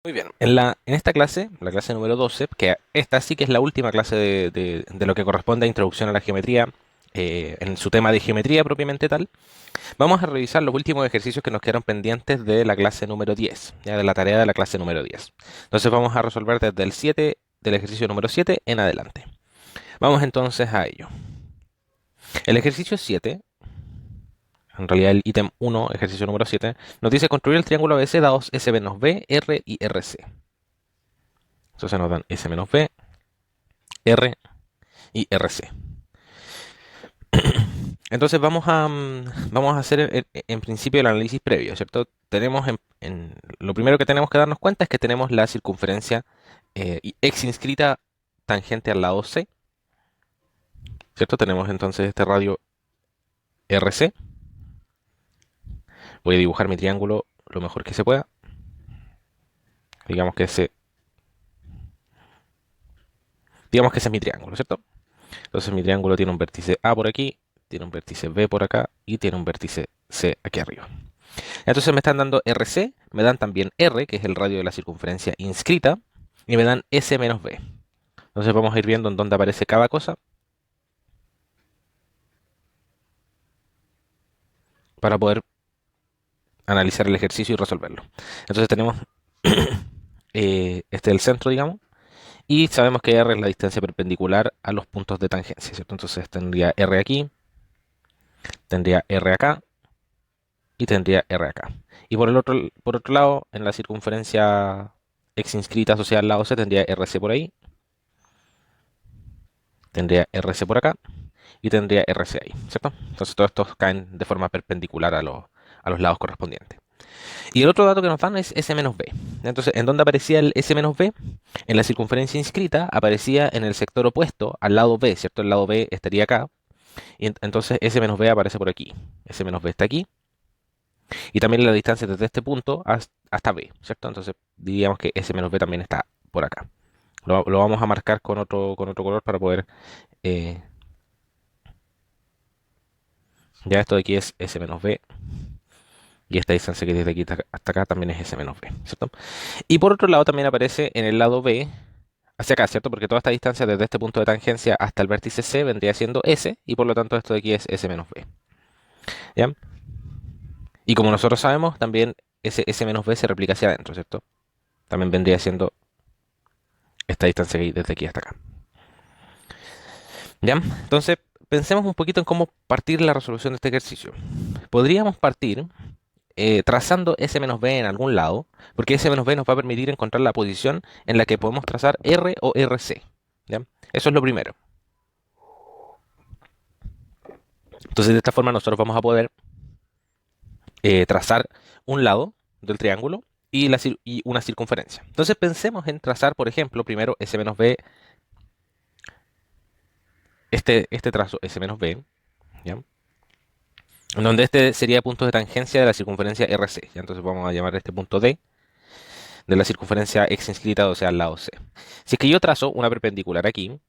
Muy bien, en esta clase, la clase número 12, que esta sí que es la última clase de lo que corresponde a introducción a la geometría, en su tema de geometría propiamente tal, vamos a revisar los últimos ejercicios que nos quedaron pendientes de la clase número 10, ya de la tarea de la clase número 10. Entonces vamos a resolver desde el 7, del ejercicio número 7 en adelante. Vamos entonces a ello. El ejercicio 7, en realidad el ítem 1, ejercicio número 7, nos dice construir el triángulo ABC dados S menos B, R y RC. Entonces nos dan S menos B, R y RC. Entonces vamos a hacer en principio el análisis previo, ¿cierto? Tenemos lo primero que tenemos que darnos cuenta es que tenemos la circunferencia x inscrita tangente al lado C, ¿cierto? Tenemos entonces este radio RC. Voy a dibujar mi triángulo lo mejor que se pueda. Digamos que ese es mi triángulo, ¿cierto? Entonces mi triángulo tiene un vértice A por aquí, tiene un vértice B por acá y tiene un vértice C aquí arriba. Entonces me están dando RC, me dan también R, que es el radio de la circunferencia inscrita, y me dan S menos B. Entonces vamos a ir viendo en dónde aparece cada cosa para poder analizar el ejercicio y resolverlo. Entonces tenemos este es el centro, digamos, y sabemos que R es la distancia perpendicular a los puntos de tangencia, ¿cierto? Entonces tendría R aquí, tendría R acá y tendría R acá. Y por otro lado, en la circunferencia x inscrita asociada al lado C tendría RC por ahí, tendría RC por acá y tendría RC ahí, ¿cierto? Entonces todos estos caen de forma perpendicular a los lados correspondientes. Y el otro dato que nos dan es S menos B. Entonces, ¿en dónde aparecía el S menos B? En la circunferencia inscrita aparecía en el sector opuesto al lado B, ¿cierto? El lado B estaría acá. Y entonces S menos B aparece por aquí. S menos B está aquí. Y también la distancia desde este punto hasta B, ¿cierto? Entonces diríamos que S menos B también está por acá. Lo vamos a marcar con otro color para poder... eh, ya esto de aquí es S menos B. Y esta distancia que desde aquí hasta acá también es S menos B, ¿cierto? Y por otro lado también aparece en el lado B, hacia acá, ¿cierto? Porque toda esta distancia desde este punto de tangencia hasta el vértice C vendría siendo S, y por lo tanto esto de aquí es S menos B, ¿ya? Y como nosotros sabemos, también ese S menos B se replica hacia adentro, ¿cierto? También vendría siendo esta distancia que hay desde aquí hasta acá, ¿ya? Entonces, pensemos un poquito en cómo partir la resolución de este ejercicio. Podríamos partir trazando S menos B en algún lado, porque S menos B nos va a permitir encontrar la posición en la que podemos trazar R o RC, ¿ya? Eso es lo primero. Entonces, de esta forma nosotros vamos a poder trazar un lado del triángulo y una circunferencia. Entonces, pensemos en trazar, por ejemplo, primero S menos B, este trazo S menos B, ¿ya? En donde este sería punto de tangencia de la circunferencia RC, ¿ya? Entonces vamos a llamar este punto D de la circunferencia X inscrita, o sea, al lado C. Si es que yo trazo una perpendicular aquí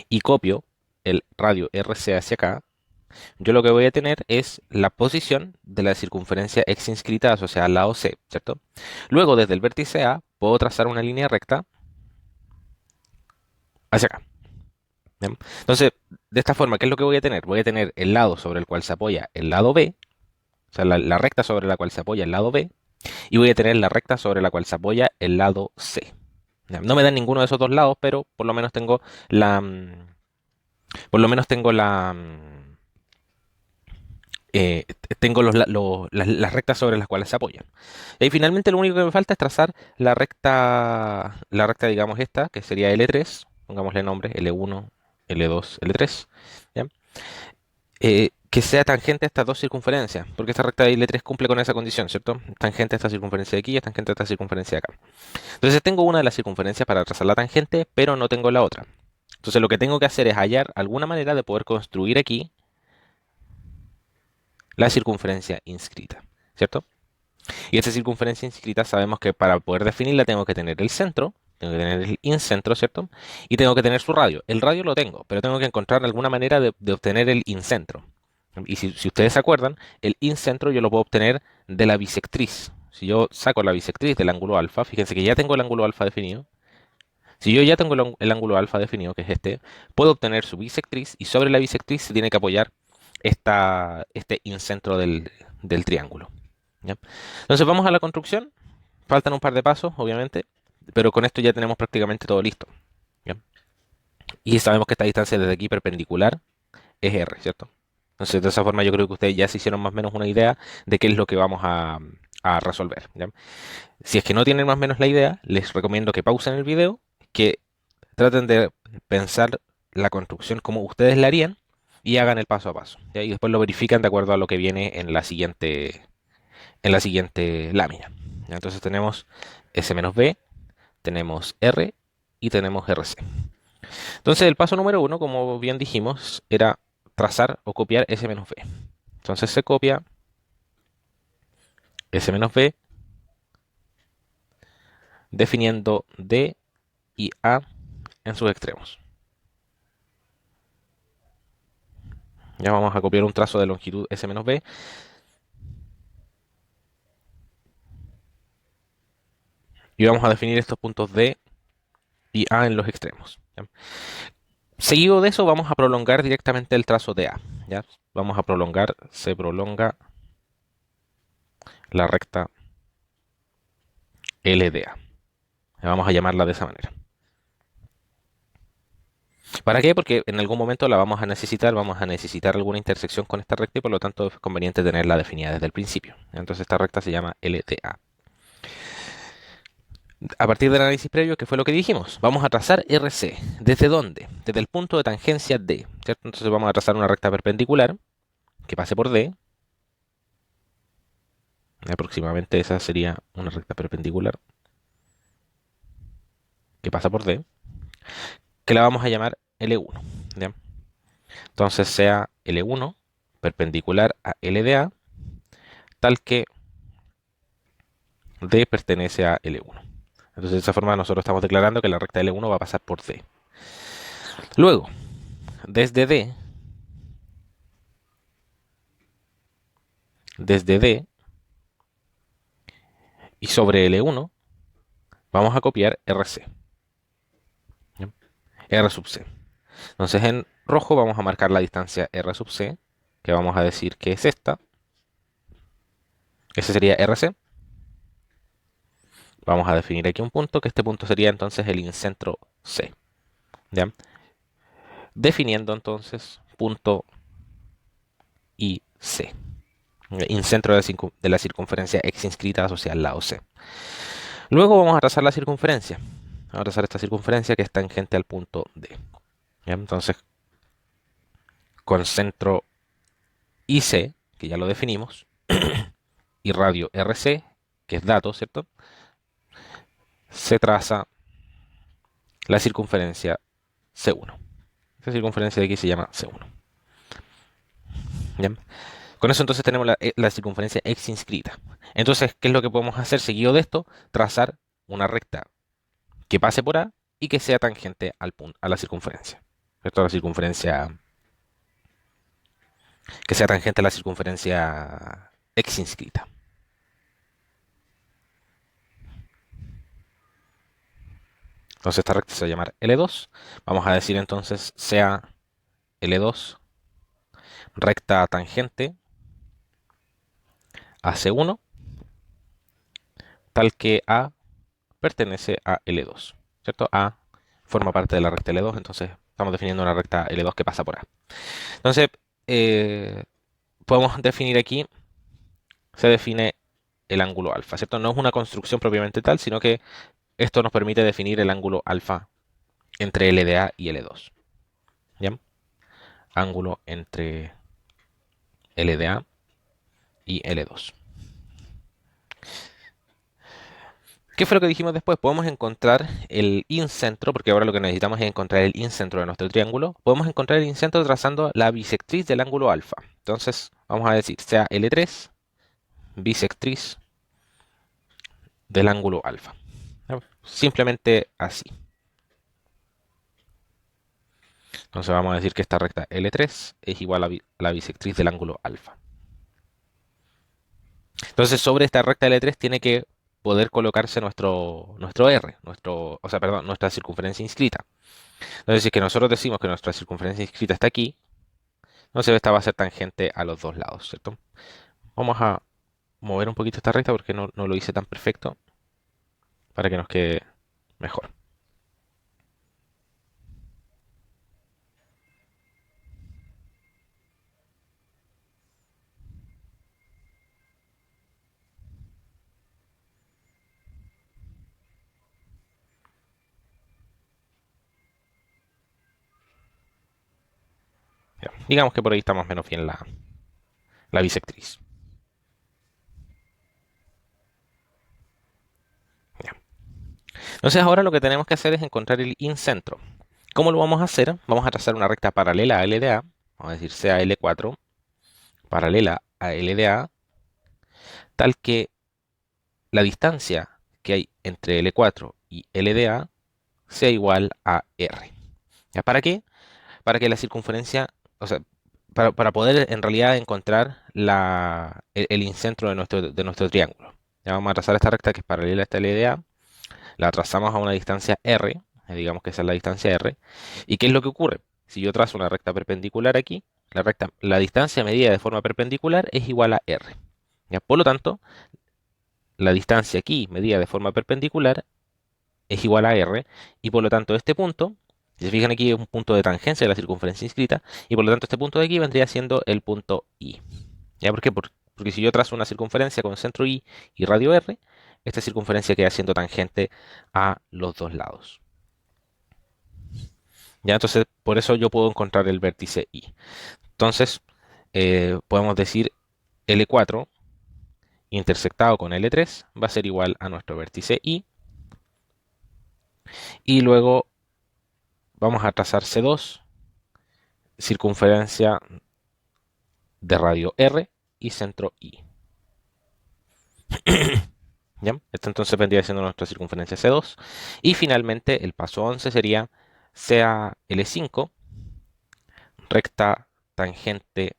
y copio el radio RC hacia acá, yo lo que voy a tener es la posición de la circunferencia X inscrita asociada al lado C, ¿cierto? Luego, desde el vértice A, puedo trazar una línea recta hacia acá. ¿Bien? Entonces, de esta forma, ¿qué es lo que voy a tener? Voy a tener el lado sobre el cual se apoya el lado B, o sea, la recta sobre la cual se apoya el lado B, y voy a tener la recta sobre la cual se apoya el lado C. ¿Ya? No me dan ninguno de esos dos lados, pero por lo menos tengo la... por lo menos tengo la... tengo las rectas sobre las cuales se apoyan. Y finalmente lo único que me falta es trazar la recta, digamos esta, que sería L3, pongámosle nombre, L1, L2, L3, ¿ya? Que sea tangente a estas dos circunferencias, porque esta recta de L3 cumple con esa condición, ¿cierto? Tangente a esta circunferencia de aquí y es tangente a esta circunferencia de acá. Entonces tengo una de las circunferencias para trazar la tangente, pero no tengo la otra. Entonces lo que tengo que hacer es hallar alguna manera de poder construir aquí la circunferencia inscrita, ¿cierto? Y esta circunferencia inscrita sabemos que para poder definirla tengo que tener el centro, tengo que tener el incentro, ¿cierto? Y tengo que tener su radio. El radio lo tengo, pero tengo que encontrar alguna manera de obtener el incentro. Y si ustedes se acuerdan, el incentro yo lo puedo obtener de la bisectriz, si yo saco la bisectriz del ángulo alfa, fíjense que ya tengo el ángulo alfa definido. Si yo ya tengo el ángulo alfa definido, que es este, puedo obtener su bisectriz y sobre la bisectriz se tiene que apoyar este incentro del triángulo. ¿Ya? Entonces vamos a la construcción. Faltan un par de pasos, obviamente, pero con esto ya tenemos prácticamente todo listo. ¿Ya? Y sabemos que esta distancia desde aquí perpendicular es r, ¿cierto? Entonces, de esa forma yo creo que ustedes ya se hicieron más o menos una idea de qué es lo que vamos a resolver. ¿Ya? Si es que no tienen más o menos la idea, les recomiendo que pausen el video, que traten de pensar la construcción como ustedes la harían y hagan el paso a paso. ¿Ya? Y después lo verifican de acuerdo a lo que viene en la siguiente lámina. ¿Ya? Entonces tenemos S menos B, tenemos R y tenemos RC. Entonces el paso número uno, como bien dijimos, era trazar o copiar S menos B. Entonces se copia S menos B definiendo D y A en sus extremos. Ya vamos a copiar un trazo de longitud S menos B. Y vamos a definir estos puntos D y A en los extremos. ¿Ya? Seguido de eso vamos a prolongar directamente el trazo de A. ¿Ya? Vamos a prolongar, se prolonga la recta LDA. Vamos a llamarla de esa manera. ¿Para qué? Porque en algún momento la vamos a necesitar alguna intersección con esta recta y por lo tanto es conveniente tenerla definida desde el principio. Entonces esta recta se llama LDA. A partir del análisis previo, ¿qué fue lo que dijimos? Vamos a trazar RC. ¿Desde dónde? Desde el punto de tangencia D, ¿cierto? Entonces vamos a trazar una recta perpendicular que pase por D. Aproximadamente esa sería una recta perpendicular que pasa por D, que la vamos a llamar L1. ¿Ya? Entonces sea L1 perpendicular a LDA, tal que D pertenece a L1. Entonces de esa forma nosotros estamos declarando que la recta L1 va a pasar por D. Luego, desde D y sobre L1 vamos a copiar RC. ¿Ya? R sub C. Entonces en rojo vamos a marcar la distancia R sub C, que vamos a decir que es esta. Ese sería RC. Vamos a definir aquí un punto, que este punto sería entonces el incentro C. ¿Ya? Definiendo entonces punto IC. Incentro de la circunferencia X inscrita asociada al lado C. Luego vamos a trazar la circunferencia. Vamos a trazar esta circunferencia que es tangente al punto D. ¿Ya? Entonces, con centro IC, que ya lo definimos, y radio RC, que es dato, ¿cierto? Se traza la circunferencia C1. Esta circunferencia de aquí se llama C1. ¿Ya? Con eso entonces tenemos la circunferencia X inscrita. Entonces, ¿qué es lo que podemos hacer seguido de esto? Trazar una recta que pase por A y que sea tangente al punto, a la circunferencia. ¿Cierto? La circunferencia que sea tangente a la circunferencia X inscrita. Entonces esta recta se va a llamar L2. Vamos a decir entonces sea L2 recta tangente a C1, tal que A pertenece a L2. ¿Cierto? A forma parte de la recta L2, entonces estamos definiendo una recta L2 que pasa por A. Entonces, podemos definir aquí, se define el ángulo alfa, ¿cierto? No es una construcción propiamente tal, sino que esto nos permite definir el ángulo alfa entre LDA y L2. ¿Ya? Ángulo entre LDA y L2. ¿Qué fue lo que dijimos después? Podemos encontrar el incentro, porque ahora lo que necesitamos es encontrar el incentro de nuestro triángulo. Podemos encontrar el incentro trazando la bisectriz del ángulo alfa. Entonces, vamos a decir, sea L3, bisectriz del ángulo alfa. Simplemente así. Entonces vamos a decir que esta recta L3 es igual a la bisectriz del ángulo alfa. Entonces, sobre esta recta L3 tiene que poder colocarse nuestro R, o sea, perdón, nuestra circunferencia inscrita. Entonces, si es que nosotros decimos que nuestra circunferencia inscrita está aquí, entonces esta va a ser tangente a los dos lados, ¿cierto? Vamos a mover un poquito esta recta porque no lo hice tan perfecto para que nos quede mejor. Ya, digamos que por ahí está más o menos bien la bisectriz. Ya. Entonces ahora lo que tenemos que hacer es encontrar el incentro. ¿Cómo lo vamos a hacer? Vamos a trazar una recta paralela a LDA, vamos a decir sea L4, paralela a LDA, tal que la distancia que hay entre L4 y LDA sea igual a R. ¿Ya? ¿Para qué? Para que la circunferencia, o sea, para poder en realidad encontrar el incentro de nuestro triángulo. Ya vamos a trazar esta recta que es paralela a esta LDA, la trazamos a una distancia R, digamos que esa es la distancia R. ¿Y qué es lo que ocurre? Si yo trazo una recta perpendicular aquí, la distancia medida de forma perpendicular es igual a R. ¿Ya? Por lo tanto, la distancia aquí medida de forma perpendicular es igual a R, y por lo tanto este punto, si se fijan aquí es un punto de tangencia de la circunferencia inscrita, y por lo tanto este punto de aquí vendría siendo el punto I. ¿Ya? ¿Por qué? Porque si yo trazo una circunferencia con centro I y radio R, esta circunferencia queda siendo tangente a los dos lados. ¿Ya? Entonces, por eso yo puedo encontrar el vértice I. Entonces, podemos decir L4 intersectado con L3 va a ser igual a nuestro vértice I. Y luego vamos a trazar C2, circunferencia de radio R y centro I. ¿Ya? Esto entonces vendría siendo nuestra circunferencia C2. Y finalmente el paso 11 sería sea L5, recta tangente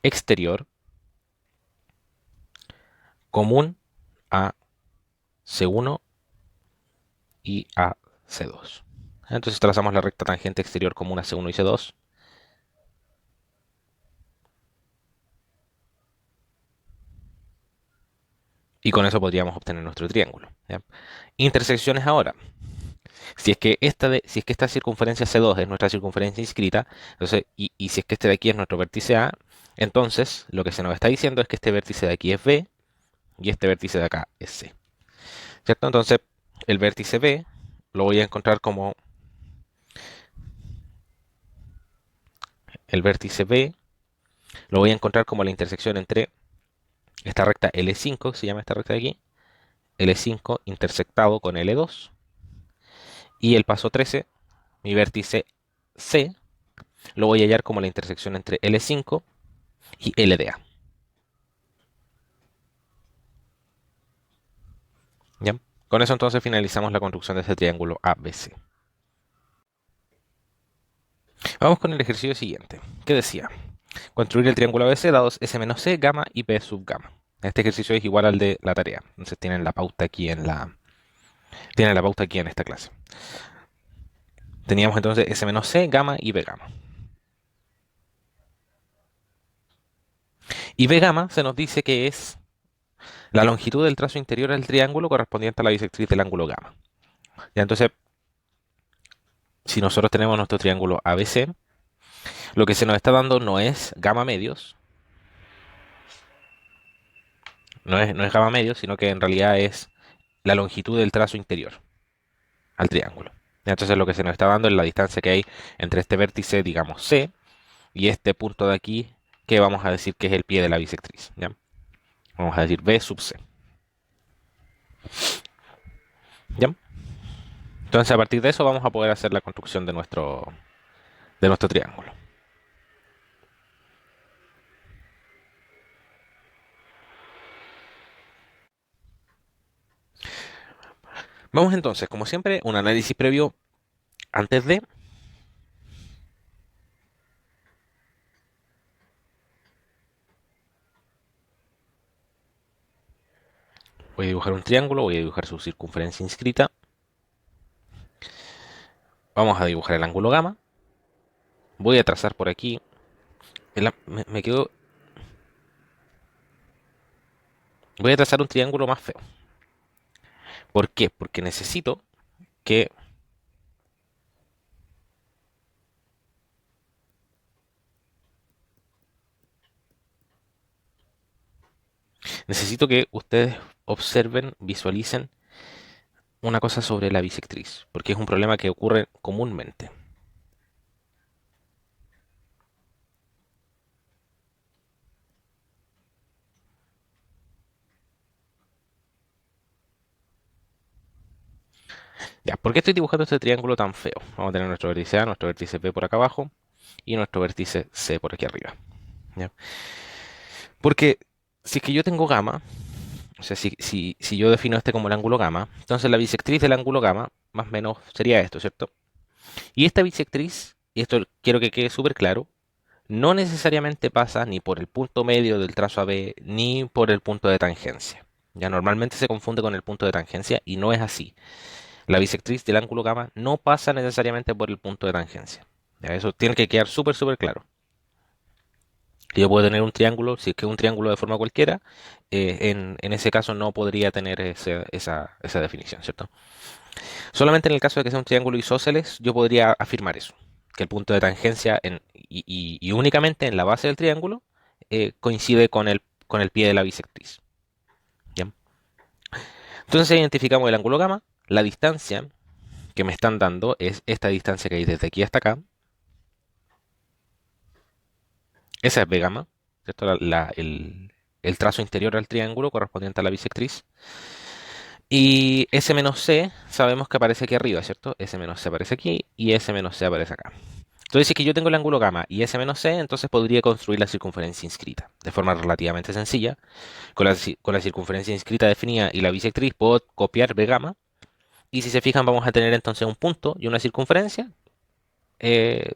exterior común a C1 y a C2. Entonces trazamos la recta tangente exterior común a C1 y C2. Y con eso podríamos obtener nuestro triángulo. ¿Ya? Intersecciones ahora. Si es que esta circunferencia C2 es nuestra circunferencia inscrita, entonces, y si es que este de aquí es nuestro vértice A, entonces lo que se nos está diciendo es que este vértice de aquí es B y este vértice de acá es C. ¿Cierto? Entonces, el vértice B lo voy a encontrar como el vértice B lo voy a encontrar como la intersección entre esta recta L5, que se llama esta recta de aquí, L5 intersectado con L2, y el paso 13, mi vértice C, lo voy a hallar como la intersección entre L5 y LDA. ¿Ya? Con eso entonces finalizamos la construcción de este triángulo ABC. Vamos con el ejercicio siguiente, que decía, construir el triángulo ABC dados S menos C, gamma y P sub gamma. Este ejercicio es igual al de la tarea, entonces tienen la pauta aquí en esta clase. Teníamos entonces S menos C, gamma y B gamma. Y B gamma se nos dice que es la longitud del trazo interior del triángulo correspondiente a la bisectriz del ángulo gamma. Ya, entonces, si nosotros tenemos nuestro triángulo ABC, lo que se nos está dando no es gamma medios, no es gamma medios, sino que en realidad es la longitud del trazo interior al triángulo. Ya, entonces, lo que se nos está dando es la distancia que hay entre este vértice, digamos C, y este punto de aquí, que vamos a decir que es el pie de la bisectriz. ¿Ya? Vamos a decir B sub C. ¿Ya? Entonces, a partir de eso vamos a poder hacer la construcción de nuestro triángulo. Vamos entonces, como siempre, un análisis previo antes de. Voy a dibujar un triángulo, voy a dibujar su circunferencia inscrita. Vamos a dibujar el ángulo gamma. Voy a trazar por aquí. Me quedo. Voy a trazar un triángulo más feo. ¿Por qué? Porque que necesito que ustedes observen, visualicen una cosa sobre la bisectriz, porque es un problema que ocurre comúnmente. Ya, ¿por qué estoy dibujando este triángulo tan feo? Vamos a tener nuestro vértice A, nuestro vértice B por acá abajo y nuestro vértice C por aquí arriba. ¿Ya? Porque si es que yo tengo gamma, o sea, si yo defino este como el ángulo gamma, entonces la bisectriz del ángulo gamma más o menos sería esto, ¿cierto? Y esta bisectriz, y esto quiero que quede súper claro, no necesariamente pasa ni por el punto medio del trazo AB ni por el punto de tangencia. Ya normalmente se confunde con el punto de tangencia y no es así. La bisectriz del ángulo gamma no pasa necesariamente por el punto de tangencia. Ya, eso tiene que quedar súper, súper claro. Yo puedo tener un triángulo, si es que es un triángulo de forma cualquiera, en ese caso no podría tener esa definición, ¿cierto? Solamente en el caso de que sea un triángulo isósceles, yo podría afirmar eso, que el punto de tangencia y únicamente en la base del triángulo coincide con el pie de la bisectriz. ¿Ya? Entonces identificamos el ángulo gamma, la distancia que me están dando es esta distancia que hay desde aquí hasta acá, esa es B gamma, ¿cierto? El trazo interior al triángulo correspondiente a la bisectriz. Y S menos C sabemos que aparece aquí arriba, ¿cierto? S menos C aparece aquí y S menos C aparece acá. Entonces, si es que yo tengo el ángulo gamma y S menos C, entonces podría construir la circunferencia inscrita de forma relativamente sencilla. Con la circunferencia inscrita definida y la bisectriz puedo copiar B gamma. Y si se fijan, vamos a tener entonces un punto y una circunferencia eh,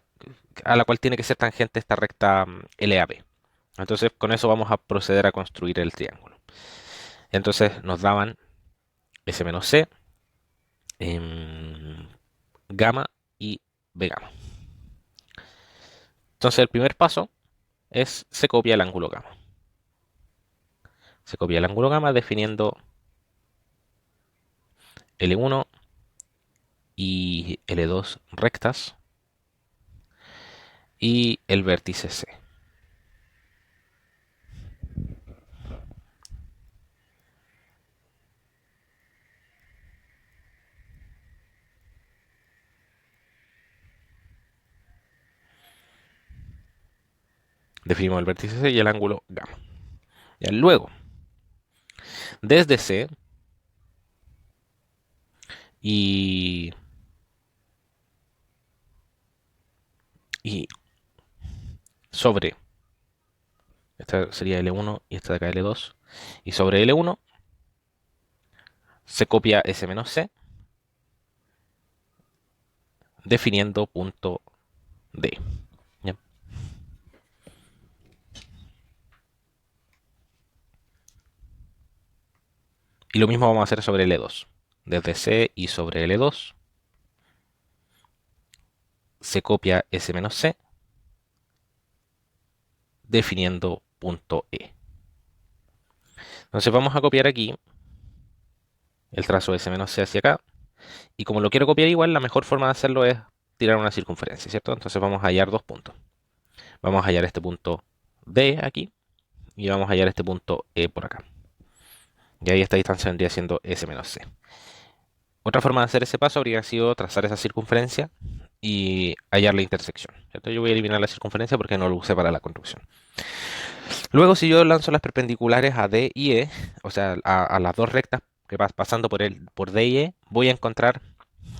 a la cual tiene que ser tangente esta recta LAB. Entonces, con eso vamos a proceder a construir el triángulo. Entonces, nos daban S menos C, em, gamma y B gamma. Entonces, el primer paso es se copia el ángulo gamma. Se copia el ángulo gamma definiendo L1 y L2 rectas y el vértice C. Definimos el vértice C y el ángulo gamma. Ya, luego, desde C y, y sobre, esta sería L1 y esta de acá L2, y sobre L1 se copia S menos C definiendo punto D. ¿Ya? Y lo mismo vamos a hacer sobre L2. Desde C y sobre L2 se copia S menos C definiendo punto E. Entonces vamos a copiar aquí el trazo S menos C hacia acá. Y como lo quiero copiar igual, la mejor forma de hacerlo es tirar una circunferencia, ¿cierto? Entonces vamos a hallar dos puntos. Vamos a hallar este punto D aquí y vamos a hallar este punto E por acá. Y ahí esta distancia vendría siendo S menos C. Otra forma de hacer ese paso habría sido trazar esa circunferencia y hallar la intersección, ¿cierto? Yo voy a eliminar la circunferencia porque no lo usé para la construcción. Luego, si yo lanzo las perpendiculares a D y E, o sea, a las dos rectas que pasando por D y E, voy a encontrar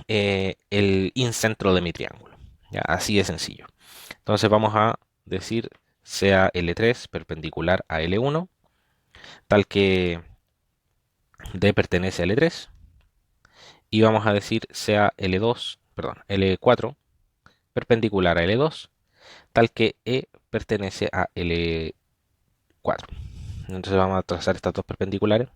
el incentro de mi triángulo. ¿Ya? Así de sencillo. Entonces vamos a decir sea L3 perpendicular a L1, tal que D pertenece a L3, y vamos a decir sea L2, perdón, L4 perpendicular a L2, tal que E pertenece a L4. Entonces vamos a trazar estas dos perpendiculares.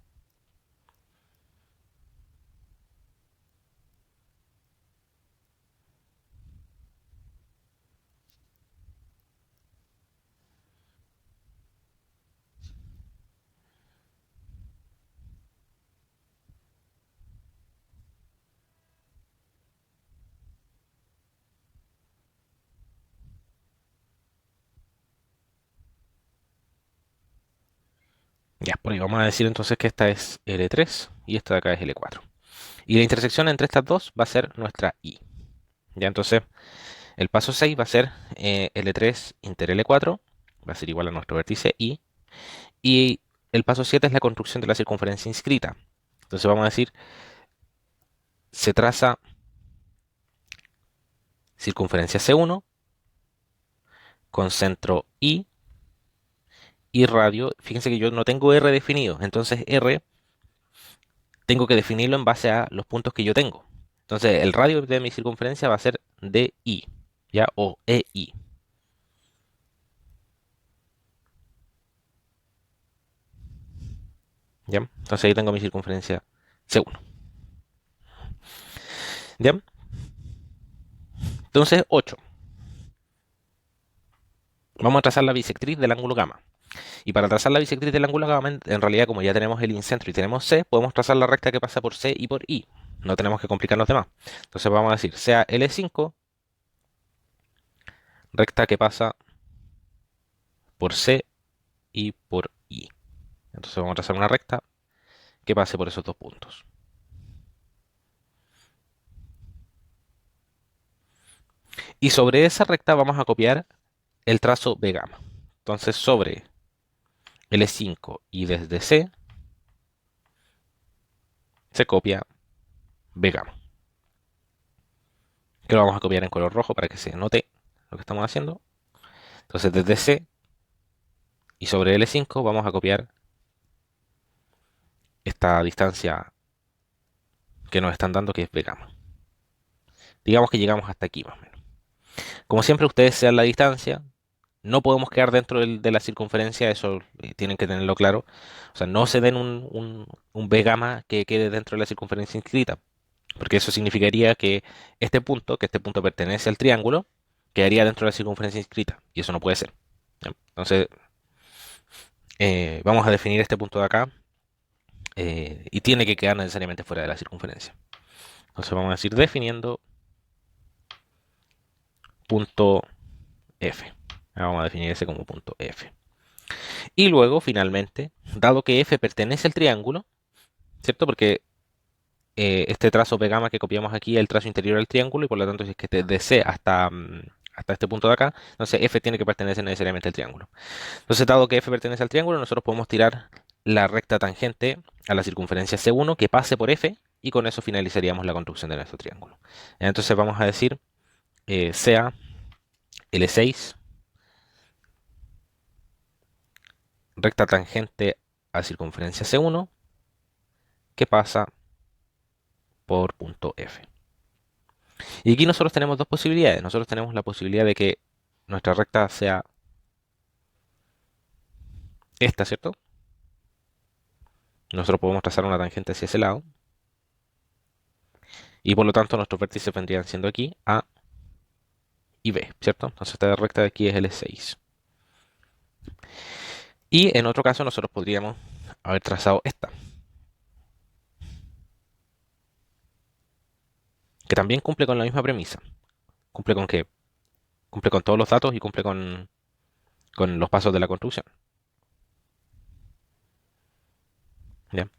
Ya, por ahí vamos a decir entonces que esta es L3 y esta de acá es L4. Y la intersección entre estas dos va a ser nuestra I. Ya, entonces el paso 6 va a ser L3 inter L4, va a ser igual a nuestro vértice I. Y el paso 7 es la construcción de la circunferencia inscrita. Entonces vamos a decir, se traza circunferencia C1 con centro I y radio. Fíjense que yo no tengo R definido, entonces R tengo que definirlo en base a los puntos que yo tengo. Entonces el radio de mi circunferencia va a ser DI, ¿ya? O EI. ¿Ya? Entonces ahí tengo mi circunferencia C1. ¿Ya? Entonces 8. Vamos a trazar la bisectriz del ángulo gamma. Y para trazar la bisectriz del ángulo gamma, en realidad como ya tenemos el incentro y tenemos C, podemos trazar la recta que pasa por C y por I. No tenemos que complicarnos de más. Entonces vamos a decir, sea L5, recta que pasa por C y por I. Entonces vamos a trazar una recta que pase por esos dos puntos. Y sobre esa recta vamos a copiar el trazo B gamma. Entonces sobre L5 y desde C se copia B gamma. Que lo vamos a copiar en color rojo para que se note lo que estamos haciendo. Entonces desde C y sobre L5 vamos a copiar esta distancia que nos están dando, que es B gamma. Digamos que llegamos hasta aquí más o menos. Como siempre ustedes sean la distancia, no podemos quedar dentro de la circunferencia, eso tienen que tenerlo claro. O sea, no se den un B gamma que quede dentro de la circunferencia inscrita, porque eso significaría que este punto pertenece al triángulo, quedaría dentro de la circunferencia inscrita, y eso no puede ser. ¿Ya? Entonces, vamos a definir este punto de acá, y tiene que quedar necesariamente fuera de la circunferencia. Entonces vamos a decir definiendo punto F. Vamos a definir ese como punto F. Y luego, finalmente, dado que F pertenece al triángulo, ¿cierto? Porque este trazo B gamma que copiamos aquí es el trazo interior del triángulo y por lo tanto si es que desde C hasta este punto de acá, entonces F tiene que pertenecer necesariamente al triángulo. Entonces, dado que F pertenece al triángulo, nosotros podemos tirar la recta tangente a la circunferencia C1 que pase por F y con eso finalizaríamos la construcción de nuestro triángulo. Entonces vamos a decir sea L6, recta tangente a circunferencia C1 que pasa por punto F. Y aquí nosotros tenemos dos posibilidades. Nosotros tenemos la posibilidad de que nuestra recta sea esta, ¿cierto? Nosotros podemos trazar una tangente hacia ese lado. Y por lo tanto nuestros vértices vendrían siendo aquí A y B, ¿cierto? Entonces esta recta de aquí es L6. Y en otro caso nosotros podríamos haber trazado esta, que también cumple con la misma premisa. Cumple con que cumple con todos los datos y cumple con los pasos de la construcción. ¿Ya?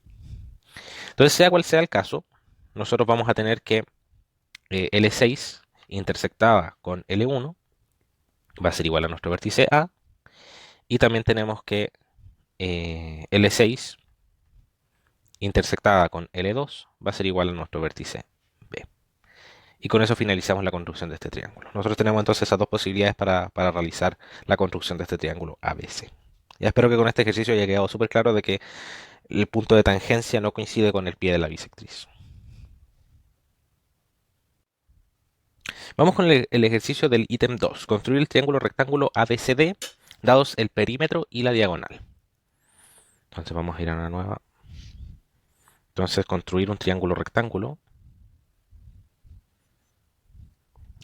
Entonces, sea cual sea el caso, nosotros vamos a tener que L6 intersectada con L1 va a ser igual a nuestro vértice A. Y también tenemos que L6 intersectada con L2 va a ser igual a nuestro vértice B. Y con eso finalizamos la construcción de este triángulo. Nosotros tenemos entonces esas dos posibilidades para realizar la construcción de este triángulo ABC. Ya espero que con este ejercicio haya quedado súper claro de que el punto de tangencia no coincide con el pie de la bisectriz. Vamos con el ejercicio del ítem 2. Construir el triángulo rectángulo ABCD dados el perímetro y la diagonal. Entonces vamos a ir a una nueva. Entonces construir un triángulo rectángulo.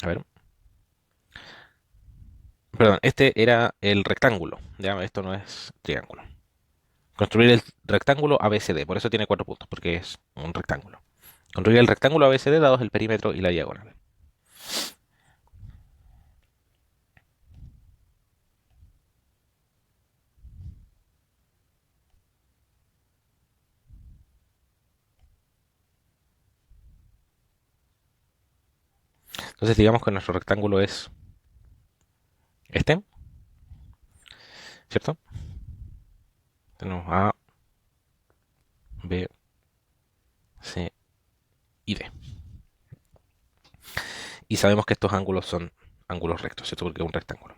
A ver. Perdón, este era el rectángulo. Ya, esto no es triángulo. Construir el rectángulo ABCD. Por eso tiene 4 puntos, porque es un rectángulo. Construir el rectángulo ABCD dados el perímetro y la diagonal. Entonces digamos que nuestro rectángulo es este, ¿cierto? Tenemos A, B, C y D. Y sabemos que estos ángulos son ángulos rectos, ¿cierto? Porque es un rectángulo.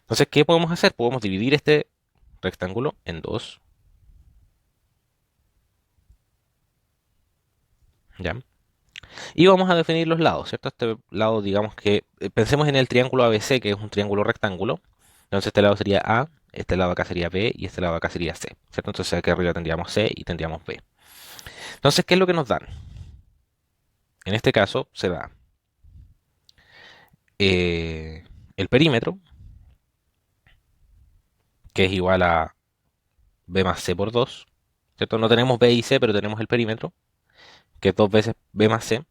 Entonces, ¿qué podemos hacer? Podemos dividir este rectángulo en dos, ¿ya? Y vamos a definir los lados, ¿cierto? Este lado, digamos que, pensemos en el triángulo ABC, que es un triángulo rectángulo. Entonces, este lado sería A, este lado acá sería B y este lado acá sería C, ¿cierto? Entonces, aquí arriba tendríamos C y tendríamos B. Entonces, ¿qué es lo que nos dan? En este caso, se da eh, el perímetro, que es igual a B más C por 2, ¿cierto? No tenemos B y C, pero tenemos el perímetro, que es 2 veces B más C,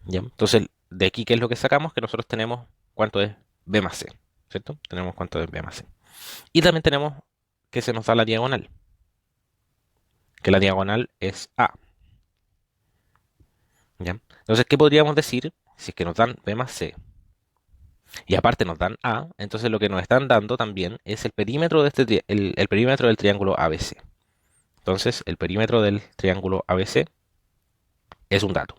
¿ya? Entonces, de aquí, ¿qué es lo que sacamos? Que nosotros tenemos cuánto es B más C, ¿cierto? Tenemos cuánto es B más C. Y también tenemos que se nos da la diagonal, que la diagonal es A, ¿ya? Entonces, ¿qué podríamos decir? Si es que nos dan B más C y aparte nos dan A, entonces lo que nos están dando también es el perímetro de el perímetro del triángulo ABC. Entonces, el perímetro del triángulo ABC es un dato.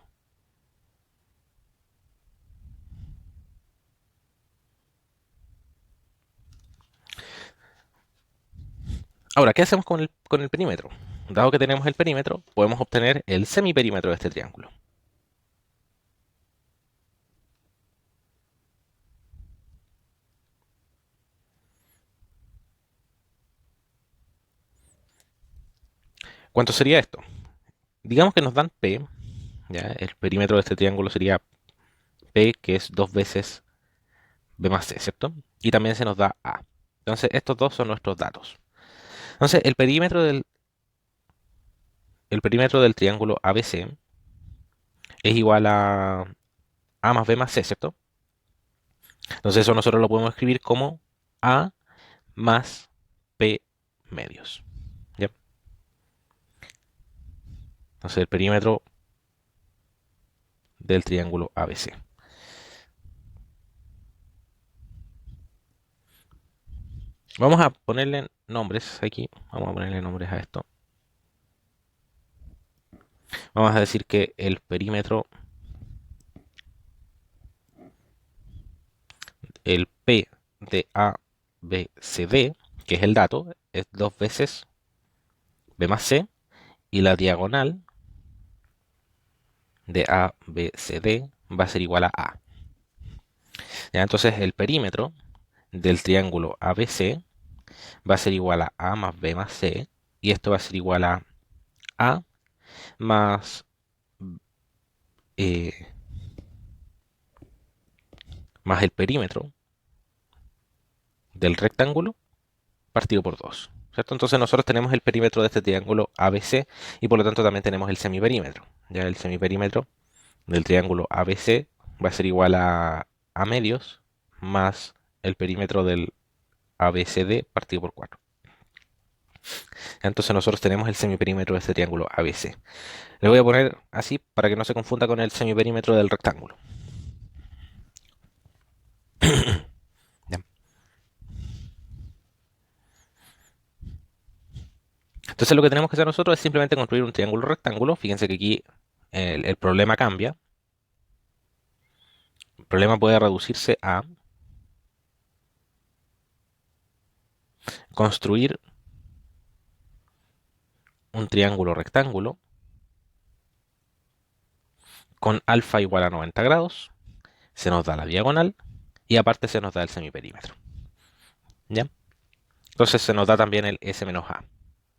Ahora, ¿qué hacemos con el perímetro? Dado que tenemos el perímetro, podemos obtener el semiperímetro de este triángulo. ¿Cuánto sería esto? Digamos que nos dan P, ¿ya? El perímetro de este triángulo sería P, que es 2 veces B más C, ¿cierto? Y también se nos da A. Entonces, estos dos son nuestros datos. Entonces, el perímetro del triángulo ABC es igual a más B más C, ¿cierto? Entonces, eso nosotros lo podemos escribir como A más P medios, ¿ya? Entonces, el perímetro del triángulo ABC. Vamos a ponerle nombres aquí. Vamos a ponerle nombres a esto. Vamos a decir que el perímetro, el P de A, B, C, D, que es el dato, es 2 veces B más C. Y la diagonal de A, B, C, D va a ser igual a A. ¿Ya? Entonces el perímetro del triángulo ABC va a ser igual a A más B más C. Y esto va a ser igual A más, eh, más el perímetro del rectángulo partido por 2. ¿Cierto? Entonces nosotros tenemos el perímetro de este triángulo ABC y por lo tanto también tenemos el semiperímetro. Ya el semiperímetro del triángulo ABC va a ser igual a medios más el perímetro del ABCD partido por 4. Entonces nosotros tenemos el semiperímetro de este triángulo ABC. Le voy a poner así para que no se confunda con el semiperímetro del rectángulo. ¿Ya? Entonces lo que tenemos que hacer nosotros es simplemente construir un triángulo rectángulo. Fíjense que aquí el problema cambia. El problema puede reducirse a construir un triángulo rectángulo con alfa igual a 90 grados. Se nos da la diagonal y aparte se nos da el semiperímetro. ¿Ya? Entonces se nos da también el S menos A.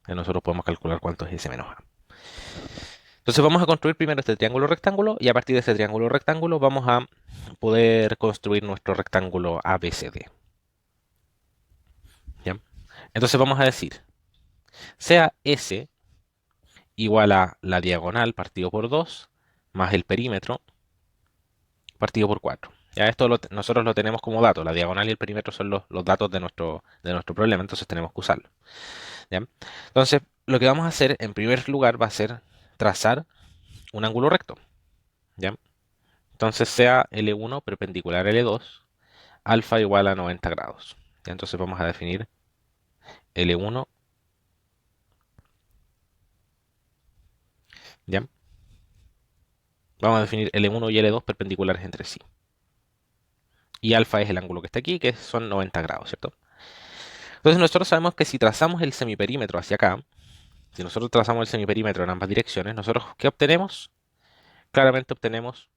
Y nosotros podemos calcular cuánto es S menos A. Entonces vamos a construir primero este triángulo rectángulo y a partir de este triángulo rectángulo vamos a poder construir nuestro rectángulo ABCD. ¿Ya? Entonces vamos a decir, sea S igual a la diagonal partido por 2 más el perímetro partido por 4. Ya esto nosotros lo tenemos como dato. La diagonal y el perímetro son los datos de nuestro problema, entonces tenemos que usarlo. ¿Ya? Entonces, lo que vamos a hacer en primer lugar va a ser trazar un ángulo recto. ¿Ya? Entonces sea L1 perpendicular a L2, alfa igual a 90 grados. Ya, entonces vamos a definir L1, ¿ya? Vamos a definir L1 y L2 perpendiculares entre sí. Y alfa es el ángulo que está aquí, que son 90 grados, ¿cierto? Entonces nosotros sabemos que si trazamos el semiperímetro hacia acá, si nosotros trazamos el semiperímetro en ambas direcciones, nosotros ¿qué obtenemos? Claramente obtenemos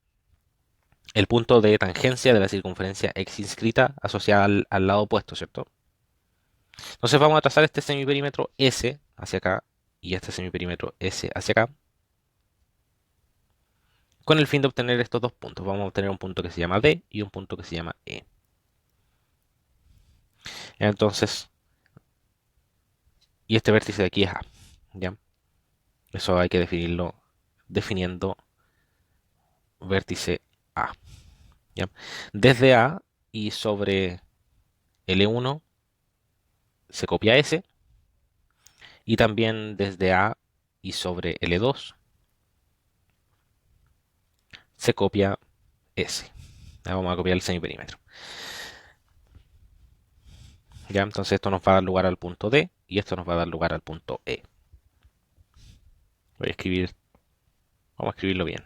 el punto de tangencia de la circunferencia x inscrita asociada al lado opuesto, ¿cierto? Entonces vamos a trazar este semiperímetro S hacia acá y este semiperímetro S hacia acá con el fin de obtener estos dos puntos. Vamos a obtener un punto que se llama D y un punto que se llama E. Entonces, y este vértice de aquí es A, ¿ya? Eso hay que definirlo definiendo vértice A, ¿ya? Desde A y sobre L1 se copia S y también desde A y sobre L2 se copia S. Ya vamos a copiar el semiperímetro. ¿Ya? Entonces esto nos va a dar lugar al punto D y esto nos va a dar lugar al punto E. Voy a escribir, vamos a escribirlo bien.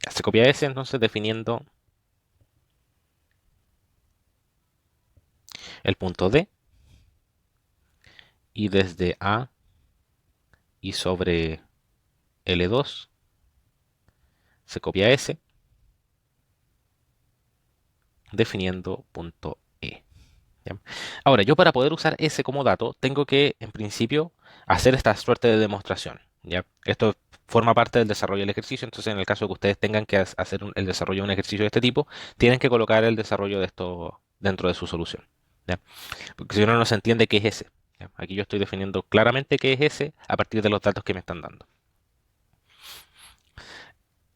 Ya, se copia S entonces definiendo el punto D y desde A y sobre L2 se copia S definiendo punto E. ¿Ya? Ahora, yo para poder usar S como dato, tengo que, en principio, hacer esta suerte de demostración. ¿Ya? Esto forma parte del desarrollo del ejercicio, entonces en el caso de que ustedes tengan que hacer el desarrollo de un ejercicio de este tipo, tienen que colocar el desarrollo de esto dentro de su solución. ¿Ya? Porque si no, no se entiende qué es S. ¿Ya? Aquí yo estoy definiendo claramente qué es S a partir de los datos que me están dando.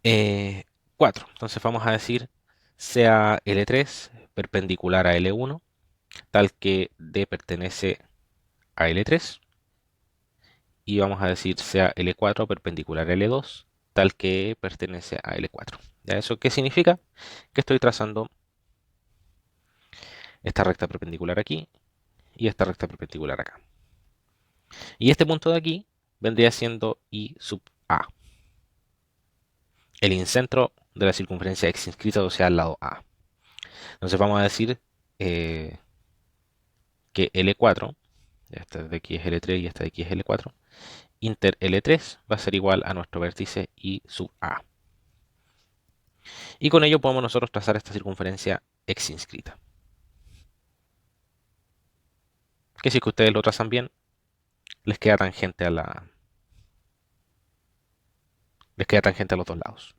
Eh, 4. Entonces vamos a decir sea L3 perpendicular a L1, tal que D pertenece a L3. Y vamos a decir sea L4 perpendicular a L2, tal que E pertenece a L4. ¿Ya eso qué significa? Que estoy trazando esta recta perpendicular aquí y esta recta perpendicular acá. Y este punto de aquí vendría siendo I sub A, el incentro de la circunferencia x inscrita, o sea, al lado A. Entonces vamos a decir eh, que L4, esta de aquí es L3 y esta de aquí es L4, inter L3 va a ser igual a nuestro vértice I sub A. Y con ello podemos nosotros trazar esta circunferencia x inscrita. Que si es que ustedes lo trazan bien, les queda tangente a les queda tangente a los dos lados.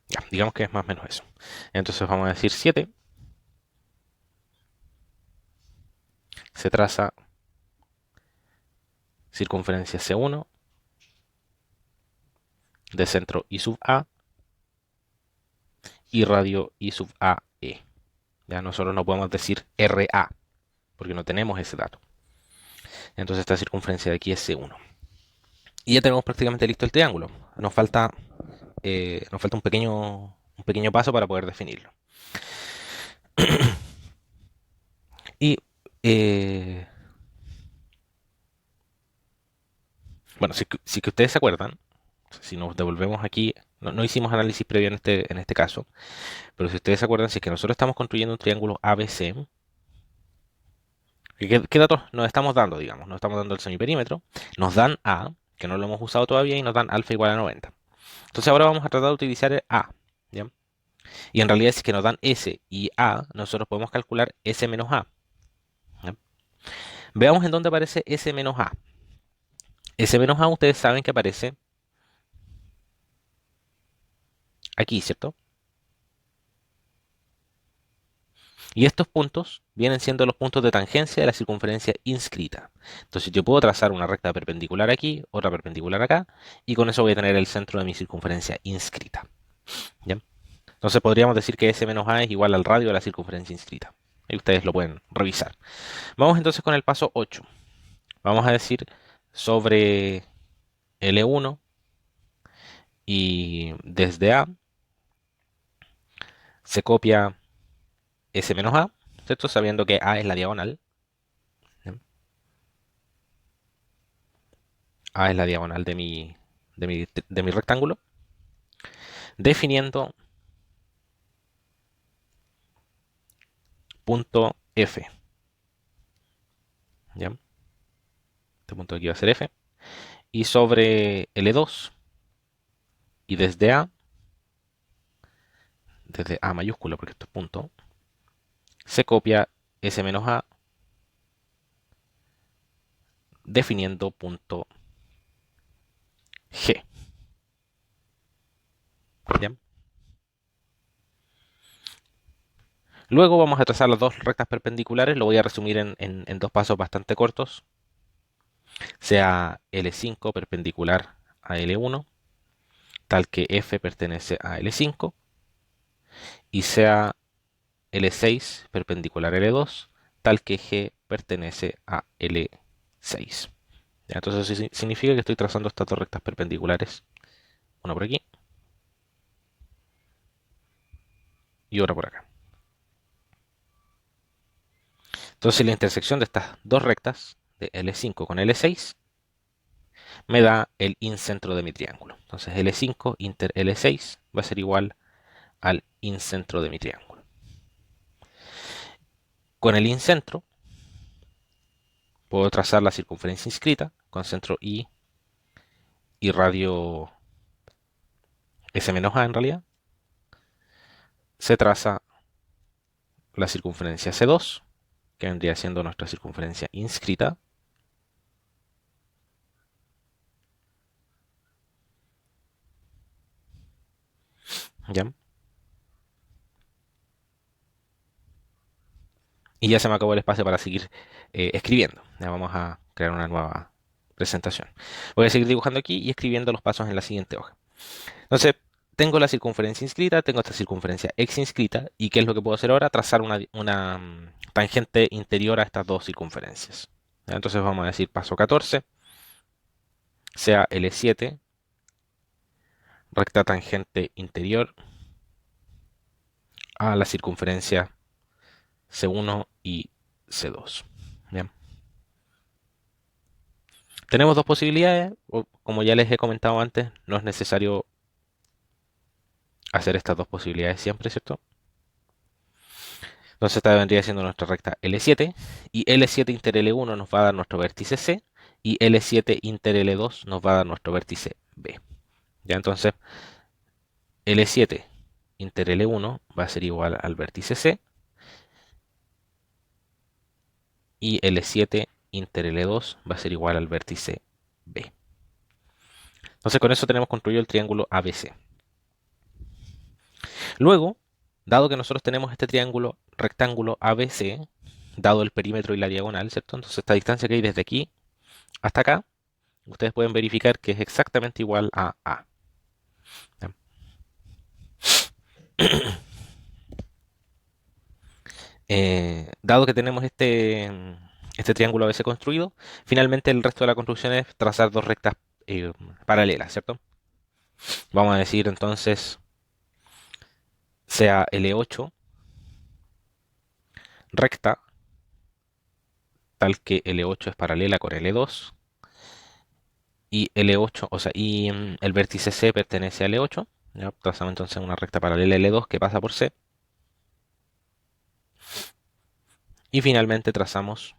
Ya, digamos que es más o menos eso. Entonces vamos a decir 7. Se traza circunferencia C1 de centro I sub A y radio I sub AE. Ya nosotros no podemos decir RA porque no tenemos ese dato. Entonces esta circunferencia de aquí es C1. Y ya tenemos prácticamente listo el triángulo. Nos falta un pequeño paso para poder definirlo. Y eh, bueno, si que ustedes se acuerdan, si nos devolvemos aquí, no hicimos análisis previo en este caso, pero si ustedes se acuerdan, si es que nosotros estamos construyendo un triángulo ABC, ¿qué datos nos estamos dando, digamos? Nos estamos dando el semiperímetro, nos dan A, que no lo hemos usado todavía, y nos dan alfa igual a 90. Entonces ahora vamos a tratar de utilizar el A, ¿ya? Y en realidad si es que nos dan S y A, nosotros podemos calcular S menos A. ¿Ya? Veamos en dónde aparece S menos A. S menos A ustedes saben que aparece aquí, ¿cierto? Y estos puntos vienen siendo los puntos de tangencia de la circunferencia inscrita. Entonces yo puedo trazar una recta perpendicular aquí, otra perpendicular acá, y con eso voy a tener el centro de mi circunferencia inscrita. ¿Ya? Entonces podríamos decir que S menos A es igual al radio de la circunferencia inscrita. Y ustedes lo pueden revisar. Vamos entonces con el paso 8. Vamos a decir sobre L1 y desde A se copia S menos A, ¿cierto? Sabiendo que A es la diagonal. ¿Ya? A es la diagonal de mi rectángulo. Definiendo punto F. ¿Ya? Este punto de aquí va a ser F. Y sobre L2 y desde A mayúscula, porque esto es punto, se copia S menos A definiendo punto G. ¿Ya? Luego vamos a trazar las dos rectas perpendiculares, lo voy a resumir en dos pasos bastante cortos, sea L5 perpendicular a L1, tal que F pertenece a L5, y sea L6 perpendicular a L2, tal que G pertenece a L6. ¿Ya? Entonces eso significa que estoy trazando estas dos rectas perpendiculares, una por aquí y otra por acá. Entonces la intersección de estas dos rectas, de L5 con L6, me da el incentro de mi triángulo. Entonces L5 inter L6 va a ser igual al incentro de mi triángulo. Con el incentro puedo trazar la circunferencia inscrita con centro I y radio S menos A en realidad. Se traza la circunferencia C2, que vendría siendo nuestra circunferencia inscrita. ¿Ya? Y ya se me acabó el espacio para seguir escribiendo. Ya vamos a crear una nueva presentación. Voy a seguir dibujando aquí y escribiendo los pasos en la siguiente hoja. Entonces, tengo la circunferencia inscrita, tengo esta circunferencia x inscrita, y ¿qué es lo que puedo hacer ahora? Trazar una tangente interior a estas dos circunferencias. ¿Ya? Entonces vamos a decir paso 14, sea L7, recta tangente interior a la circunferencia C1 y C2. ¿Ya? Tenemos dos posibilidades, como ya les he comentado antes, no es necesario hacer estas dos posibilidades siempre, ¿cierto? Entonces esta vendría siendo nuestra recta L7 y L7 inter L1 nos va a dar nuestro vértice C y L7 inter L2 nos va a dar nuestro vértice B. Ya entonces L7 inter L1 va a ser igual al vértice C y L7 inter L2 va a ser igual al vértice B. Entonces con eso tenemos construido el triángulo ABC. Luego, dado que nosotros tenemos este triángulo rectángulo ABC, dado el perímetro y la diagonal, ¿cierto? Entonces esta distancia que hay desde aquí hasta acá, ustedes pueden verificar que es exactamente igual a A. ¿Ya? Dado que tenemos este triángulo ABC construido, finalmente el resto de la construcción es trazar dos rectas paralelas, ¿cierto? Vamos a decir entonces, sea L8 recta, tal que L8 es paralela con L2, y L8, o sea, y el vértice C pertenece a L8. ¿Ya? Trazamos entonces una recta paralela a L2 que pasa por C. Y finalmente trazamos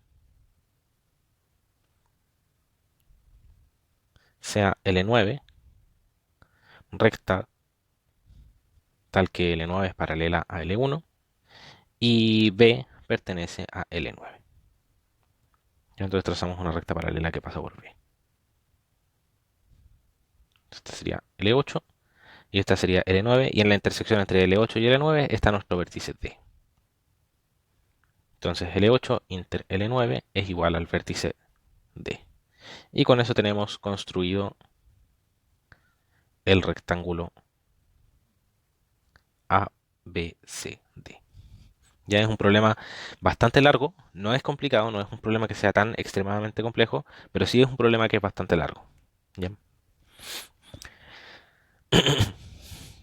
sea L9 recta tal que L9 es paralela a L1 y B pertenece a L9. Entonces trazamos una recta paralela que pasa por B. Esta sería L8 y esta sería L9 y en la intersección entre L8 y L9 está nuestro vértice D. Entonces L8 inter L9 es igual al vértice D. Y con eso tenemos construido el rectángulo ABCD. Ya es un problema bastante largo, no es complicado, no es un problema que sea tan extremadamente complejo, pero sí es un problema que es bastante largo. ¿Ya?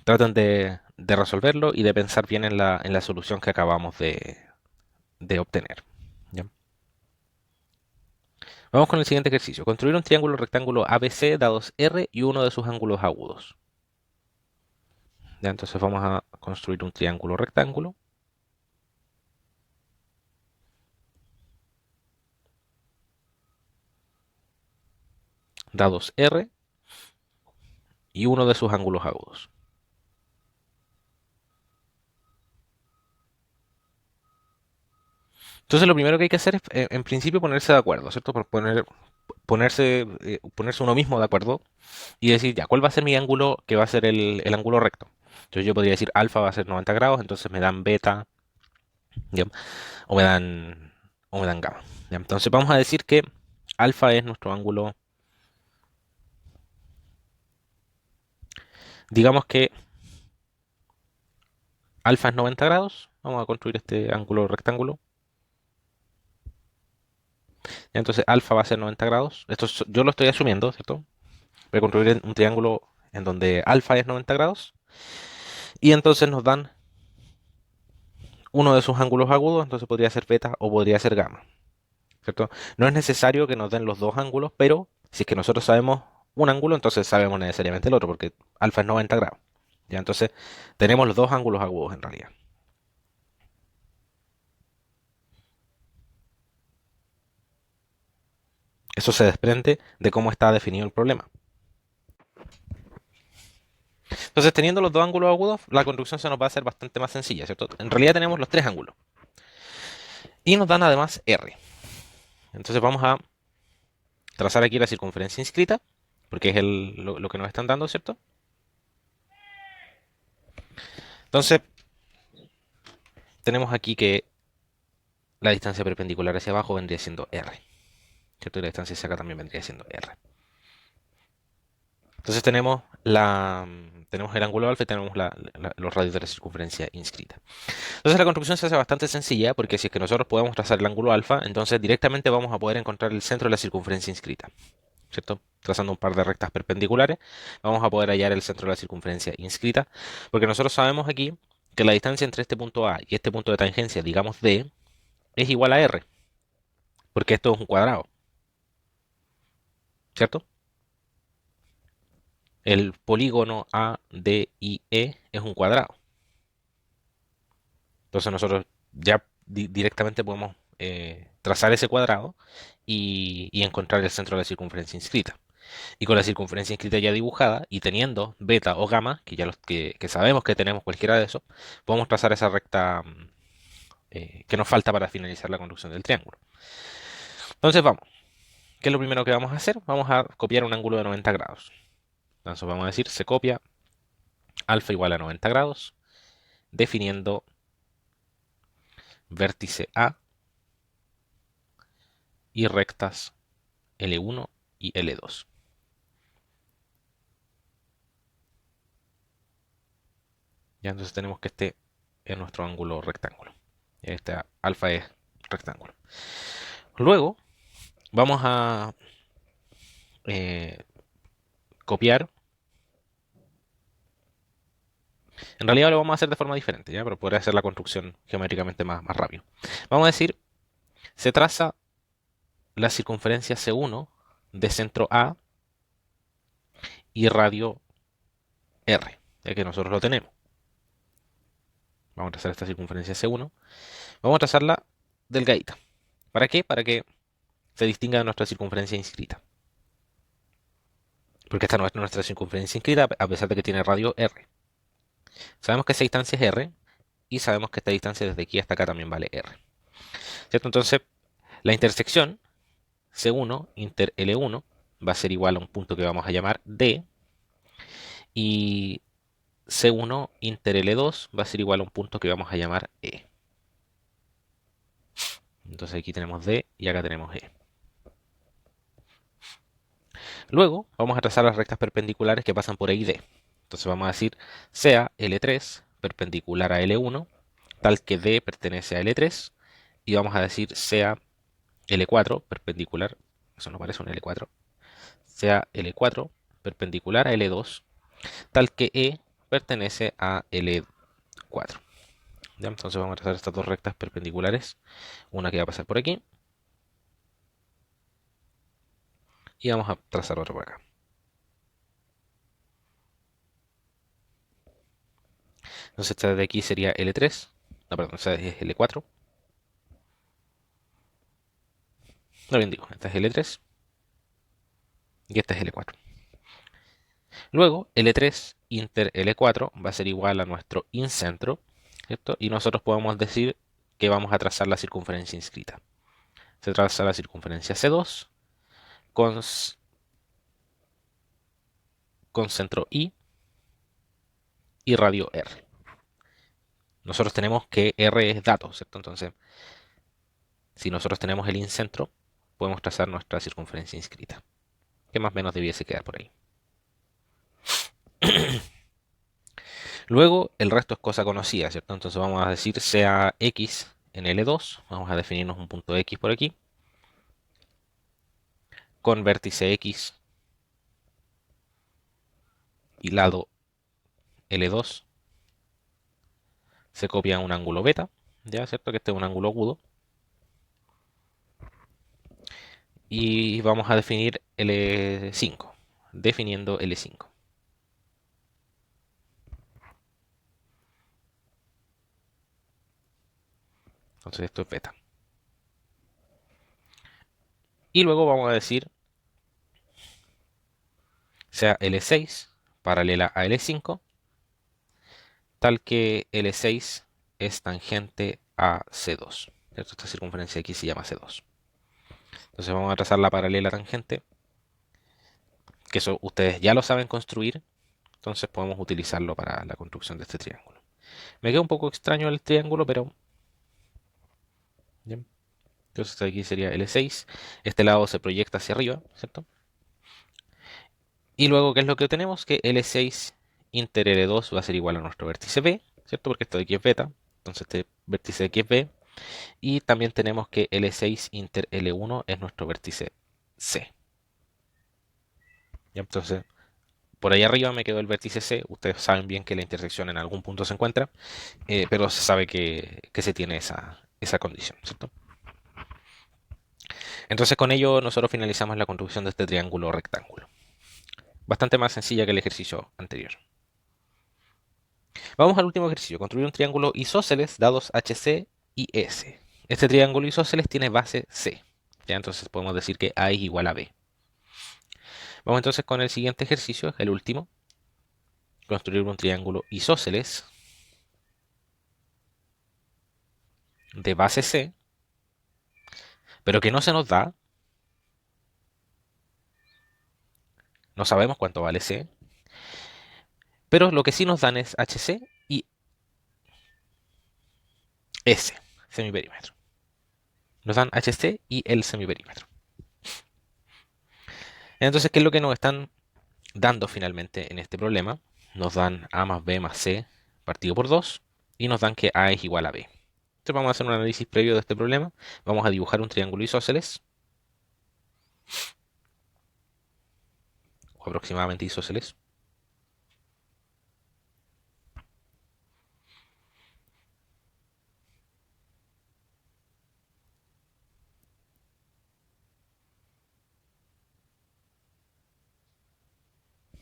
Traten de resolverlo y de pensar bien en la solución que acabamos de obtener. ¿Ya? Vamos con el siguiente ejercicio. Construir un triángulo rectángulo ABC dados R y uno de sus ángulos agudos. ¿Ya? Entonces vamos a construir un triángulo rectángulo dados R y uno de sus ángulos agudos. Entonces lo primero que hay que hacer es, en principio, ponerse de acuerdo, ¿cierto? Ponerse uno mismo de acuerdo y decir, ya, ¿cuál va a ser mi ángulo que va a ser el ángulo recto? Entonces yo podría decir alfa va a ser 90 grados, entonces me dan beta, ¿ya? O me dan, o me dan gamma. ¿Ya? Entonces vamos a decir que alfa es nuestro ángulo, digamos que alfa es 90 grados, vamos a construir este ángulo rectángulo. ¿Ya? Entonces alfa va a ser 90 grados, yo lo estoy asumiendo, ¿cierto? Voy a construir un triángulo en donde alfa es 90 grados y entonces nos dan uno de sus ángulos agudos, entonces podría ser beta o podría ser gamma, ¿cierto? No es necesario que nos den los dos ángulos, pero si es que nosotros sabemos un ángulo, entonces sabemos necesariamente el otro, porque alfa es 90 grados. Ya, entonces tenemos los dos ángulos agudos en realidad. Eso se desprende de cómo está definido el problema. Entonces, teniendo los dos ángulos agudos, la construcción se nos va a hacer bastante más sencilla, ¿cierto? En realidad tenemos los tres ángulos. Y nos dan además R. Entonces vamos a trazar aquí la circunferencia inscrita, porque es lo que nos están dando, ¿cierto? Entonces, tenemos aquí que la distancia perpendicular hacia abajo vendría siendo R, ¿cierto? Y la distancia hacia acá también vendría siendo R. Entonces tenemos el ángulo alfa y tenemos los radios de la circunferencia inscrita. Entonces la construcción se hace bastante sencilla porque si es que nosotros podemos trazar el ángulo alfa, entonces directamente vamos a poder encontrar el centro de la circunferencia inscrita, ¿cierto? Trazando un par de rectas perpendiculares, vamos a poder hallar el centro de la circunferencia inscrita, porque nosotros sabemos aquí que la distancia entre este punto A y este punto de tangencia, digamos D, es igual a R, porque esto es un cuadrado, ¿cierto? El polígono ADIE es un cuadrado. Entonces nosotros ya directamente podemos trazar ese cuadrado y encontrar el centro de la circunferencia inscrita. Y con la circunferencia inscrita ya dibujada y teniendo beta o gamma, que ya que sabemos que tenemos cualquiera de esos, podemos trazar esa recta que nos falta para finalizar la construcción del triángulo. Entonces vamos, ¿qué es lo primero que vamos a hacer? Vamos a copiar un ángulo de 90 grados. Entonces vamos a decir, se copia alfa igual a 90 grados, definiendo vértice A y rectas L1 y L2. Ya entonces tenemos que este es nuestro ángulo rectángulo. Este alfa es rectángulo. Luego vamos a eh, copiar. En realidad lo vamos a hacer de forma diferente, ¿ya? Pero podría hacer la construcción geométricamente más rápido. Vamos a decir, se traza la circunferencia C1 de centro A y radio R, ya que nosotros lo tenemos. Vamos a trazar esta circunferencia C1. Vamos a trazarla delgadita. ¿Para qué? Para que se distinga de nuestra circunferencia inscrita. Porque esta no es nuestra circunferencia inscrita, a pesar de que tiene radio R. Sabemos que esa distancia es R y sabemos que esta distancia desde aquí hasta acá también vale R. ¿Cierto? Entonces, la intersección C1 inter L1 va a ser igual a un punto que vamos a llamar D y C1 inter L2 va a ser igual a un punto que vamos a llamar E. Entonces aquí tenemos D y acá tenemos E. Luego vamos a trazar las rectas perpendiculares que pasan por E y D. Entonces vamos a decir sea L3 perpendicular a L1, tal que D pertenece a L3, y vamos a decir sea L4 perpendicular, eso no parece un L4, sea L4 perpendicular a L2, tal que E pertenece a L4. ¿Ya? Entonces vamos a trazar estas dos rectas perpendiculares, una que va a pasar por aquí y vamos a trazar otra por acá. Entonces esta de aquí sería L3, no, perdón, esta es L4, no bien digo, esta es L3 y esta es L4. Luego L3 inter L4 va a ser igual a nuestro incentro, ¿cierto? Y nosotros podemos decir que vamos a trazar la circunferencia inscrita. Se traza la circunferencia C2 con, con centro I y radio R. Nosotros tenemos que R es dato, ¿cierto? Entonces, si nosotros tenemos el incentro, podemos trazar nuestra circunferencia inscrita, que más o menos debiese quedar por ahí. Luego, el resto es cosa conocida, ¿cierto? Entonces vamos a decir sea X en L2, vamos a definirnos un punto X por aquí, con vértice X y lado L2 se copia un ángulo beta, ¿ya? ¿Cierto? Que este es un ángulo agudo. Y vamos a definir L5, definiendo L5. Entonces esto es beta. Y luego vamos a decir sea L6 paralela a L5, tal que L6 es tangente a C2. ¿Cierto? Esta circunferencia aquí se llama C2. Entonces vamos a trazar la paralela tangente, que eso ustedes ya lo saben construir, entonces podemos utilizarlo para la construcción de este triángulo. Me queda un poco extraño el triángulo, pero bien. Entonces aquí sería L6, este lado se proyecta hacia arriba, ¿cierto? Y luego, ¿qué es lo que tenemos? Que L6 inter L2 va a ser igual a nuestro vértice B, ¿cierto? Porque esto de aquí es beta, entonces este vértice de aquí es B. Y también tenemos que L6 inter L1 es nuestro vértice C. ¿Ya? Entonces, por ahí arriba me quedó el vértice C. Ustedes saben bien que la intersección en algún punto se encuentra, pero se sabe que se tiene esa condición, ¿cierto? Entonces, con ello nosotros finalizamos la construcción de este triángulo rectángulo. Bastante más sencilla que el ejercicio anterior. Vamos al último ejercicio, construir un triángulo isósceles dados HC y S. Este triángulo isósceles tiene base C. ¿Ya? Entonces podemos decir que A es igual a B. Vamos entonces con el siguiente ejercicio, el último. Construir un triángulo isósceles de base C, pero que no se nos da. No sabemos cuánto vale C, pero lo que sí nos dan es HC y S, semiperímetro. Nos dan HC y el semiperímetro. Entonces, ¿qué es lo que nos están dando finalmente en este problema? Nos dan A más B más C partido por 2 y nos dan que A es igual a B. Entonces vamos a hacer un análisis previo de este problema. Vamos a dibujar un triángulo isósceles, o aproximadamente isósceles.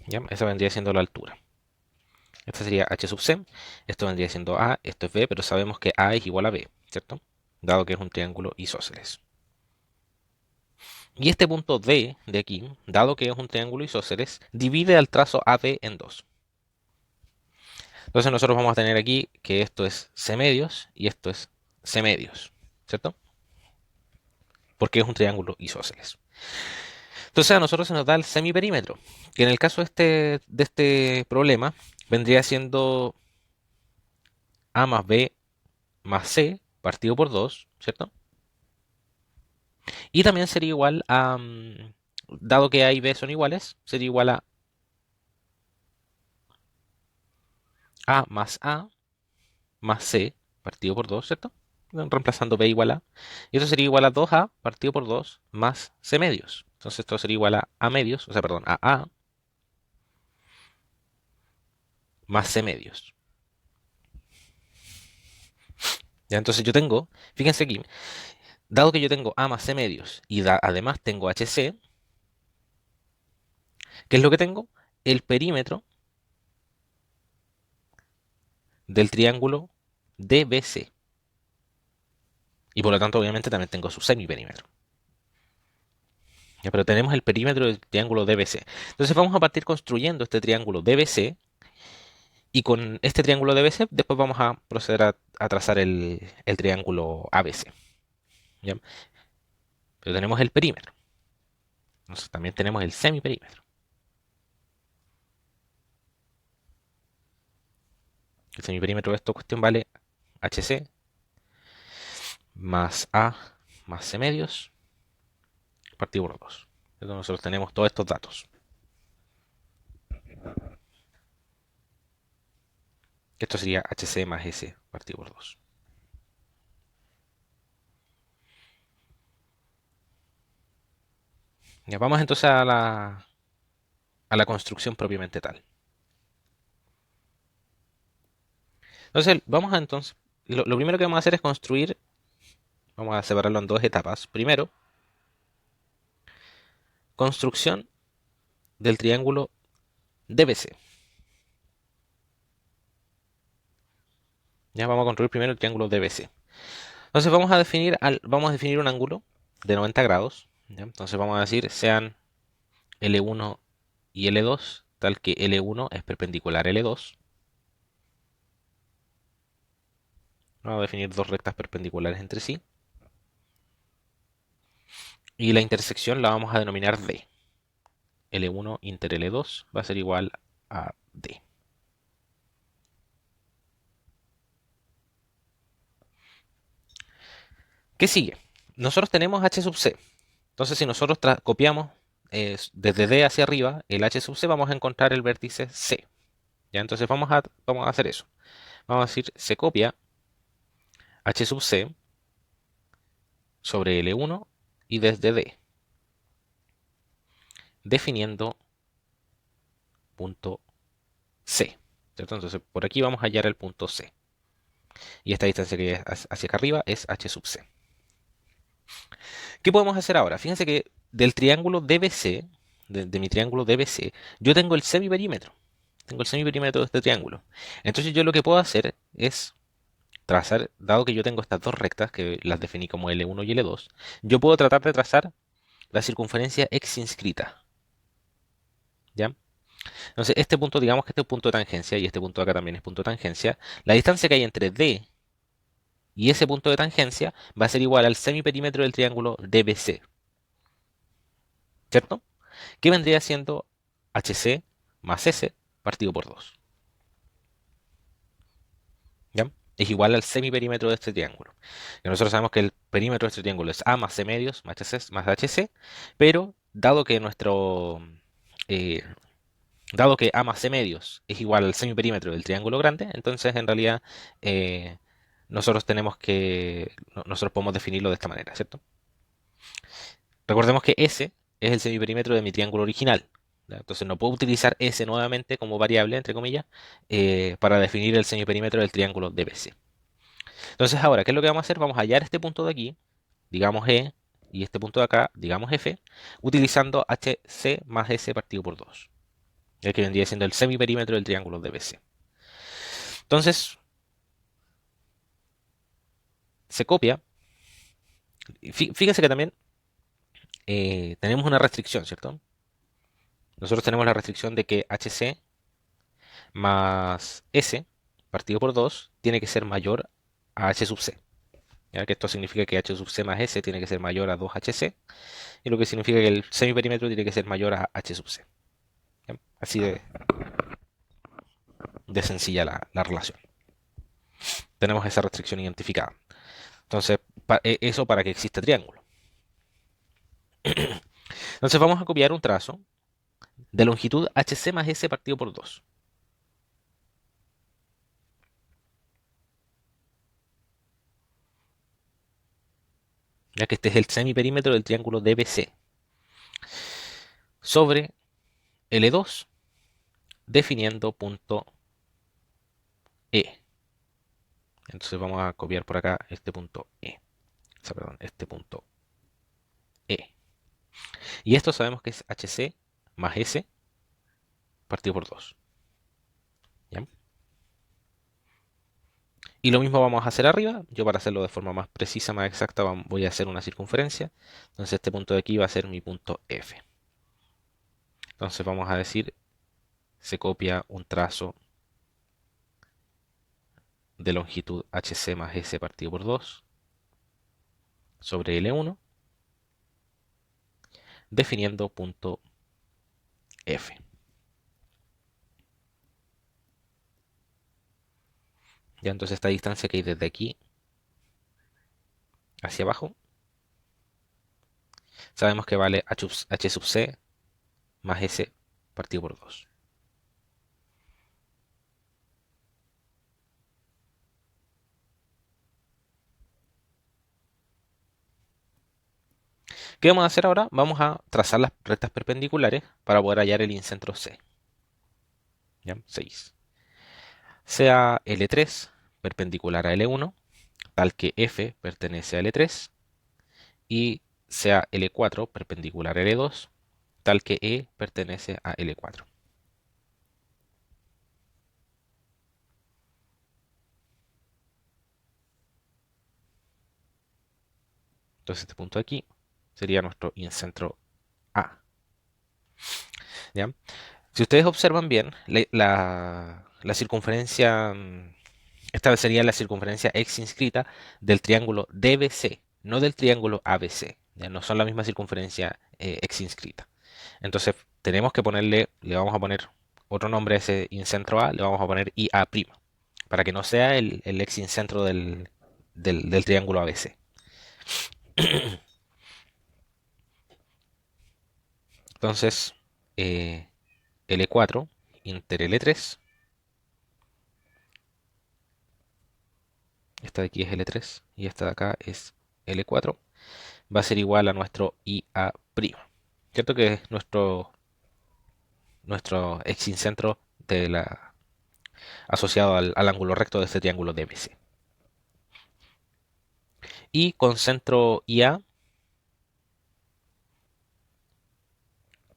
¿Ya? Esa vendría siendo la altura. Esta sería H sub C, esto vendría siendo A, esto es B, pero sabemos que A es igual a B, ¿cierto? Dado que es un triángulo isósceles. Y este punto D de aquí, dado que es un triángulo isósceles, divide al trazo AB en dos. Entonces nosotros vamos a tener aquí que esto es C medios y esto es C medios, ¿cierto? Porque es un triángulo isósceles. Entonces a nosotros se nos da el semiperímetro, que en el caso de este problema vendría siendo A más B más C partido por 2, ¿cierto? Y también sería igual a, dado que A y B son iguales, sería igual A más C partido por 2, ¿cierto? Reemplazando B igual a. Y eso sería igual a 2A partido por 2 más C medios. Entonces esto sería igual a medios, o sea, perdón, a A más C medios. Ya, entonces yo tengo, fíjense aquí, dado que yo tengo A más C medios y además tengo HC, ¿qué es lo que tengo? El perímetro del triángulo DBC. Y por lo tanto, obviamente, también tengo su semiperímetro. Ya, pero tenemos el perímetro del triángulo DBC. Entonces vamos a partir construyendo este triángulo DBC. Y con este triángulo DBC, después vamos a proceder a trazar el triángulo ABC. ¿Ya? Pero tenemos el perímetro. Entonces también tenemos el semiperímetro. El semiperímetro de esta cuestión vale HC más A más C medios partido por 2. Entonces nosotros tenemos todos estos datos. Esto sería HC más S partido por 2. Ya, vamos entonces a la construcción propiamente tal. Entonces, lo primero que vamos a hacer es construir, vamos a separarlo en dos etapas. Primero, construcción del triángulo DBC. Ya vamos a construir primero el triángulo DBC. Entonces vamos a definir un ángulo de 90 grados. ¿Ya? Entonces vamos a decir sean L1 y L2, tal que L1 es perpendicular a L2. Vamos a definir dos rectas perpendiculares entre sí. Y la intersección la vamos a denominar D. L1 inter L2 va a ser igual a D. ¿Qué sigue? Nosotros tenemos H sub C. Entonces, si nosotros copiamos desde D hacia arriba el H sub C, vamos a encontrar el vértice C. ¿Ya? Entonces vamos a hacer eso. Vamos a decir, se copia H sub C sobre L1 y desde D, definiendo punto C. ¿Cierto? Entonces, por aquí vamos a hallar el punto C. Y esta distancia que es hacia acá arriba es H sub C. ¿Qué podemos hacer ahora? Fíjense que del triángulo DBC, de mi triángulo DBC, yo tengo el semiperímetro. Tengo el semiperímetro de este triángulo. Entonces yo lo que puedo hacer es trazar, dado que yo tengo estas dos rectas, que las definí como L1 y L2, yo puedo tratar de trazar la circunferencia x inscrita. ¿Ya? Entonces este punto, digamos que este es punto de tangencia, y este punto de acá también es punto de tangencia, la distancia que hay entre D y ese punto de tangencia va a ser igual al semiperímetro del triángulo DBC. ¿Cierto? Que vendría siendo HC más S partido por 2. ¿Ya? Es igual al semiperímetro de este triángulo. Y nosotros sabemos que el perímetro de este triángulo es A más C medios más HC, pero eh, dado que A más C medios es igual al semiperímetro del triángulo grande, entonces en realidad eh, nosotros podemos definirlo de esta manera, ¿cierto? Recordemos que S es el semiperímetro de mi triángulo original. ¿Ya? Entonces no puedo utilizar S nuevamente como variable, entre comillas, para definir el semiperímetro del triángulo DBC. Entonces ahora, ¿qué es lo que vamos a hacer? Vamos a hallar este punto de aquí, digamos E, y este punto de acá, digamos F, utilizando HC más S partido por 2, el que vendría siendo el semiperímetro del triángulo DBC. Entonces, se copia. Fíjense que también tenemos una restricción, ¿cierto? Nosotros tenemos la restricción de que HC más S partido por 2 tiene que ser mayor a H sub C. ¿Ya? Que esto significa que H sub C más S tiene que ser mayor a 2HC, y lo que significa que el semiperímetro tiene que ser mayor a H sub C. ¿Ya? Así de sencilla la relación. Tenemos esa restricción identificada. Entonces, eso para que exista triángulo. Entonces vamos a copiar un trazo de longitud HC más S partido por 2. Ya que este es el semiperímetro del triángulo DBC. Sobre L2, definiendo punto E. Entonces vamos a copiar por acá este punto E. O sea, perdón, este punto E. Y esto sabemos que es HC más S partido por 2. ¿Ya? Y lo mismo vamos a hacer arriba. Yo para hacerlo de forma más precisa, más exacta, voy a hacer una circunferencia. Entonces este punto de aquí va a ser mi punto F. Entonces vamos a decir, se copia un trazo de longitud HC más S partido por 2 sobre L1, definiendo punto F. Ya entonces esta distancia que hay desde aquí hacia abajo, sabemos que vale H sub C más S partido por 2. ¿Qué vamos a hacer ahora? Vamos a trazar las rectas perpendiculares para poder hallar el incentro C. ¿Ya? 6. Sea L3 perpendicular a L1, tal que F pertenece a L3, y sea L4 perpendicular a L2, tal que E pertenece a L4. Entonces este punto de aquí sería nuestro incentro A. ¿Ya? Si ustedes observan bien, la circunferencia, esta vez sería la circunferencia X inscrita del triángulo DBC, no del triángulo ABC. Ya no son la misma circunferencia X inscrita. Entonces tenemos que ponerle, le vamos a poner otro nombre a ese incentro A, le vamos a poner IA', para que no sea el X incentro del triángulo ABC. Entonces, L4 inter L3, esta de aquí es L3 y esta de acá es L4, va a ser igual a nuestro IA'. ¿Cierto? Que es nuestro exincentro asociado al ángulo recto de este triángulo DBC. Y con centro IA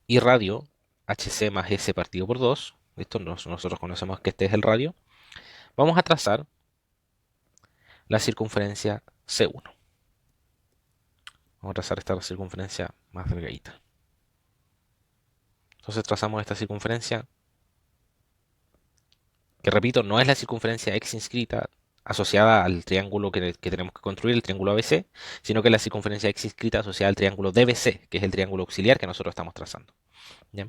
y radio HC más S partido por 2, esto nosotros conocemos que este es el radio, vamos a trazar la circunferencia C1. Vamos a trazar esta circunferencia más delgadita. Entonces trazamos esta circunferencia, que repito, no es la circunferencia X inscrita asociada al triángulo que tenemos que construir, el triángulo ABC, sino que es la circunferencia X inscrita asociada al triángulo DBC, que es el triángulo auxiliar que nosotros estamos trazando. ¿Ya?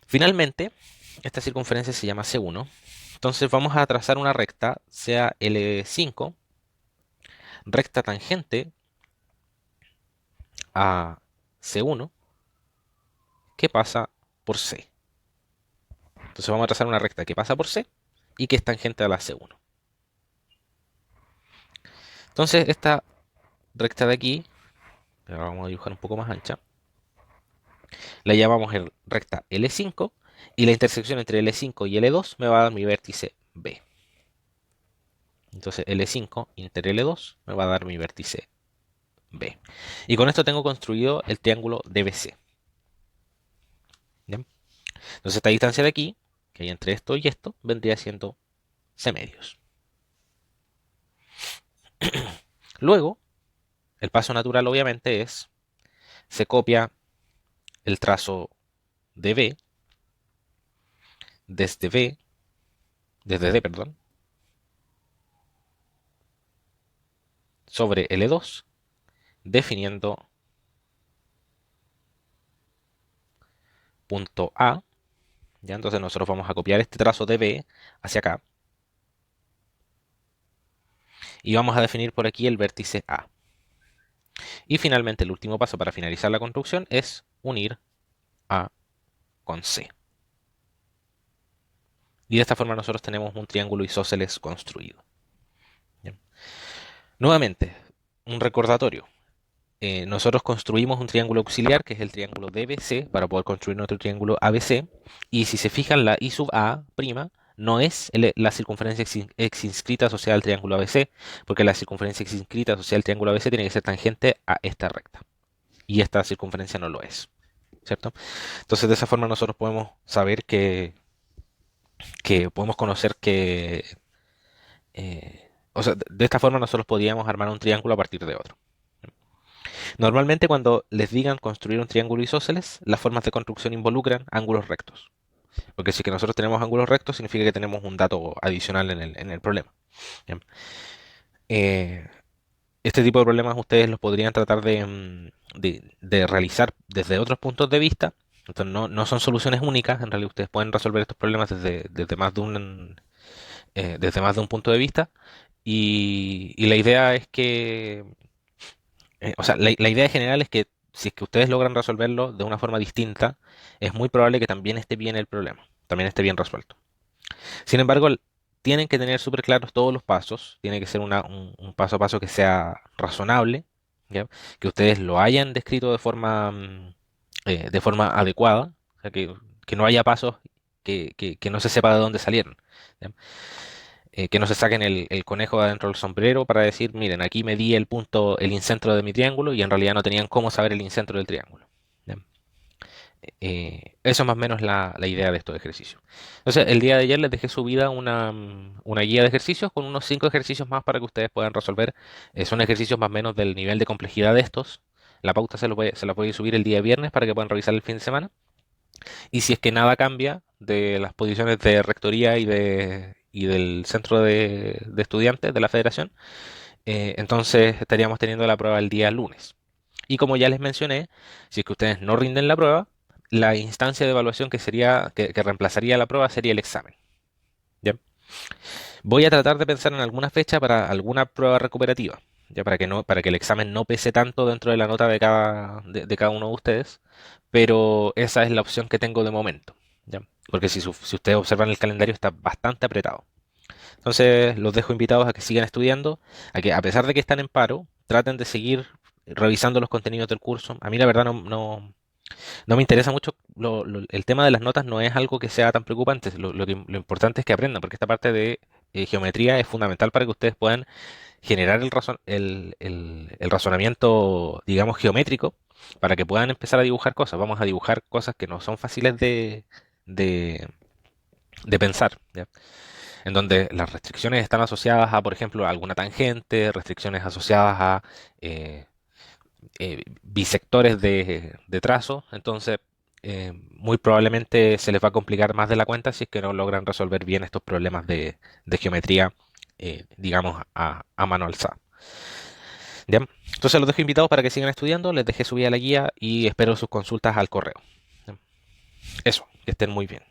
Finalmente, esta circunferencia se llama C1. Entonces vamos a trazar una recta, sea L5, recta tangente a C1, que pasa por C. Entonces vamos a trazar una recta que pasa por C y que es tangente a la C1. Entonces esta recta de aquí, la vamos a dibujar un poco más ancha, la llamamos recta L5 y la intersección entre L5 y L2 me va a dar mi vértice B. Entonces L5 inter L2 me va a dar mi vértice B. Y con esto tengo construido el triángulo DBC. ¿Bien? Entonces esta distancia de aquí, que hay entre esto y esto, vendría siendo C medios. Luego, el paso natural obviamente es, se copia el trazo de B, desde D, perdón, sobre L2, definiendo punto A. ¿Ya? Entonces nosotros vamos a copiar este trazo de B hacia acá y vamos a definir por aquí el vértice A. Y finalmente el último paso para finalizar la construcción es unir A con C. Y de esta forma nosotros tenemos un triángulo isósceles construido. Bien. Nuevamente, un recordatorio. Nosotros construimos un triángulo auxiliar, que es el triángulo DBC, para poder construir nuestro triángulo ABC. Y si se fijan, la I sub A' no es la circunferencia exinscrita asociada al triángulo ABC, porque la circunferencia exinscrita asociada al triángulo ABC tiene que ser tangente a esta recta. Y esta circunferencia no lo es, ¿cierto? Entonces, de esa forma nosotros podemos saber que podemos conocer que, o sea, de esta forma nosotros podríamos armar un triángulo a partir de otro. Normalmente cuando les digan construir un triángulo isósceles, las formas de construcción involucran ángulos rectos. Porque si es que nosotros tenemos ángulos rectos, significa que tenemos un dato adicional en el problema. Bien. Eh, este tipo de problemas ustedes los podrían tratar de realizar desde otros puntos de vista. Entonces no son soluciones únicas, en realidad ustedes pueden resolver estos problemas desde más de un punto de vista. Y la idea es que, o sea, la idea general es que si es que ustedes logran resolverlo de una forma distinta, es muy probable que también esté bien el problema, también esté bien resuelto. Sin embargo, tienen que tener súper claros todos los pasos, tiene que ser un paso a paso que sea razonable, ¿ya? Que ustedes lo hayan descrito de forma adecuada, o sea, que no haya pasos que no se sepa de dónde salieron. ¿Ya? Que no se saquen el conejo de adentro del sombrero para decir, miren, aquí medí el punto, el incentro de mi triángulo y en realidad no tenían cómo saber el incentro del triángulo. ¿Ya? Eso es más o menos la idea de estos ejercicios. Entonces, el día de ayer les dejé subida una guía de ejercicios con unos 5 ejercicios más para que ustedes puedan resolver. Son ejercicios más o menos del nivel de complejidad de estos. La pauta se la voy a subir el día viernes para que puedan revisar el fin de semana. Y si es que nada cambia de las posiciones de rectoría y del centro de estudiantes de la federación, entonces estaríamos teniendo la prueba el día lunes. Y como ya les mencioné, si es que ustedes no rinden la prueba, la instancia de evaluación que reemplazaría la prueba sería el examen. ¿Ya? Voy a tratar de pensar en alguna fecha para alguna prueba recuperativa, ya para que el examen no pese tanto dentro de la nota de cada uno de ustedes, pero esa es la opción que tengo de momento, ¿ya? Porque si ustedes observan el calendario está bastante apretado. Entonces los dejo invitados a que sigan estudiando, a que a pesar de que están en paro, traten de seguir revisando los contenidos del curso. A mí la verdad no me interesa mucho, el tema de las notas no es algo que sea tan preocupante, lo importante es que aprendan, porque esta parte de geometría es fundamental para que ustedes puedan generar el razonamiento, digamos, geométrico, para que puedan empezar a dibujar cosas. Vamos a dibujar cosas que no son fáciles de, de pensar, ¿ya? En donde las restricciones están asociadas a, por ejemplo, alguna tangente, restricciones asociadas a bisectores de trazo, entonces muy probablemente se les va a complicar más de la cuenta si es que no logran resolver bien estos problemas de geometría, digamos, a mano alzada. ¿Ya? Entonces los dejo invitados para que sigan estudiando, les dejé subida la guía y espero sus consultas al correo. ¿Ya? Eso, que estén muy bien.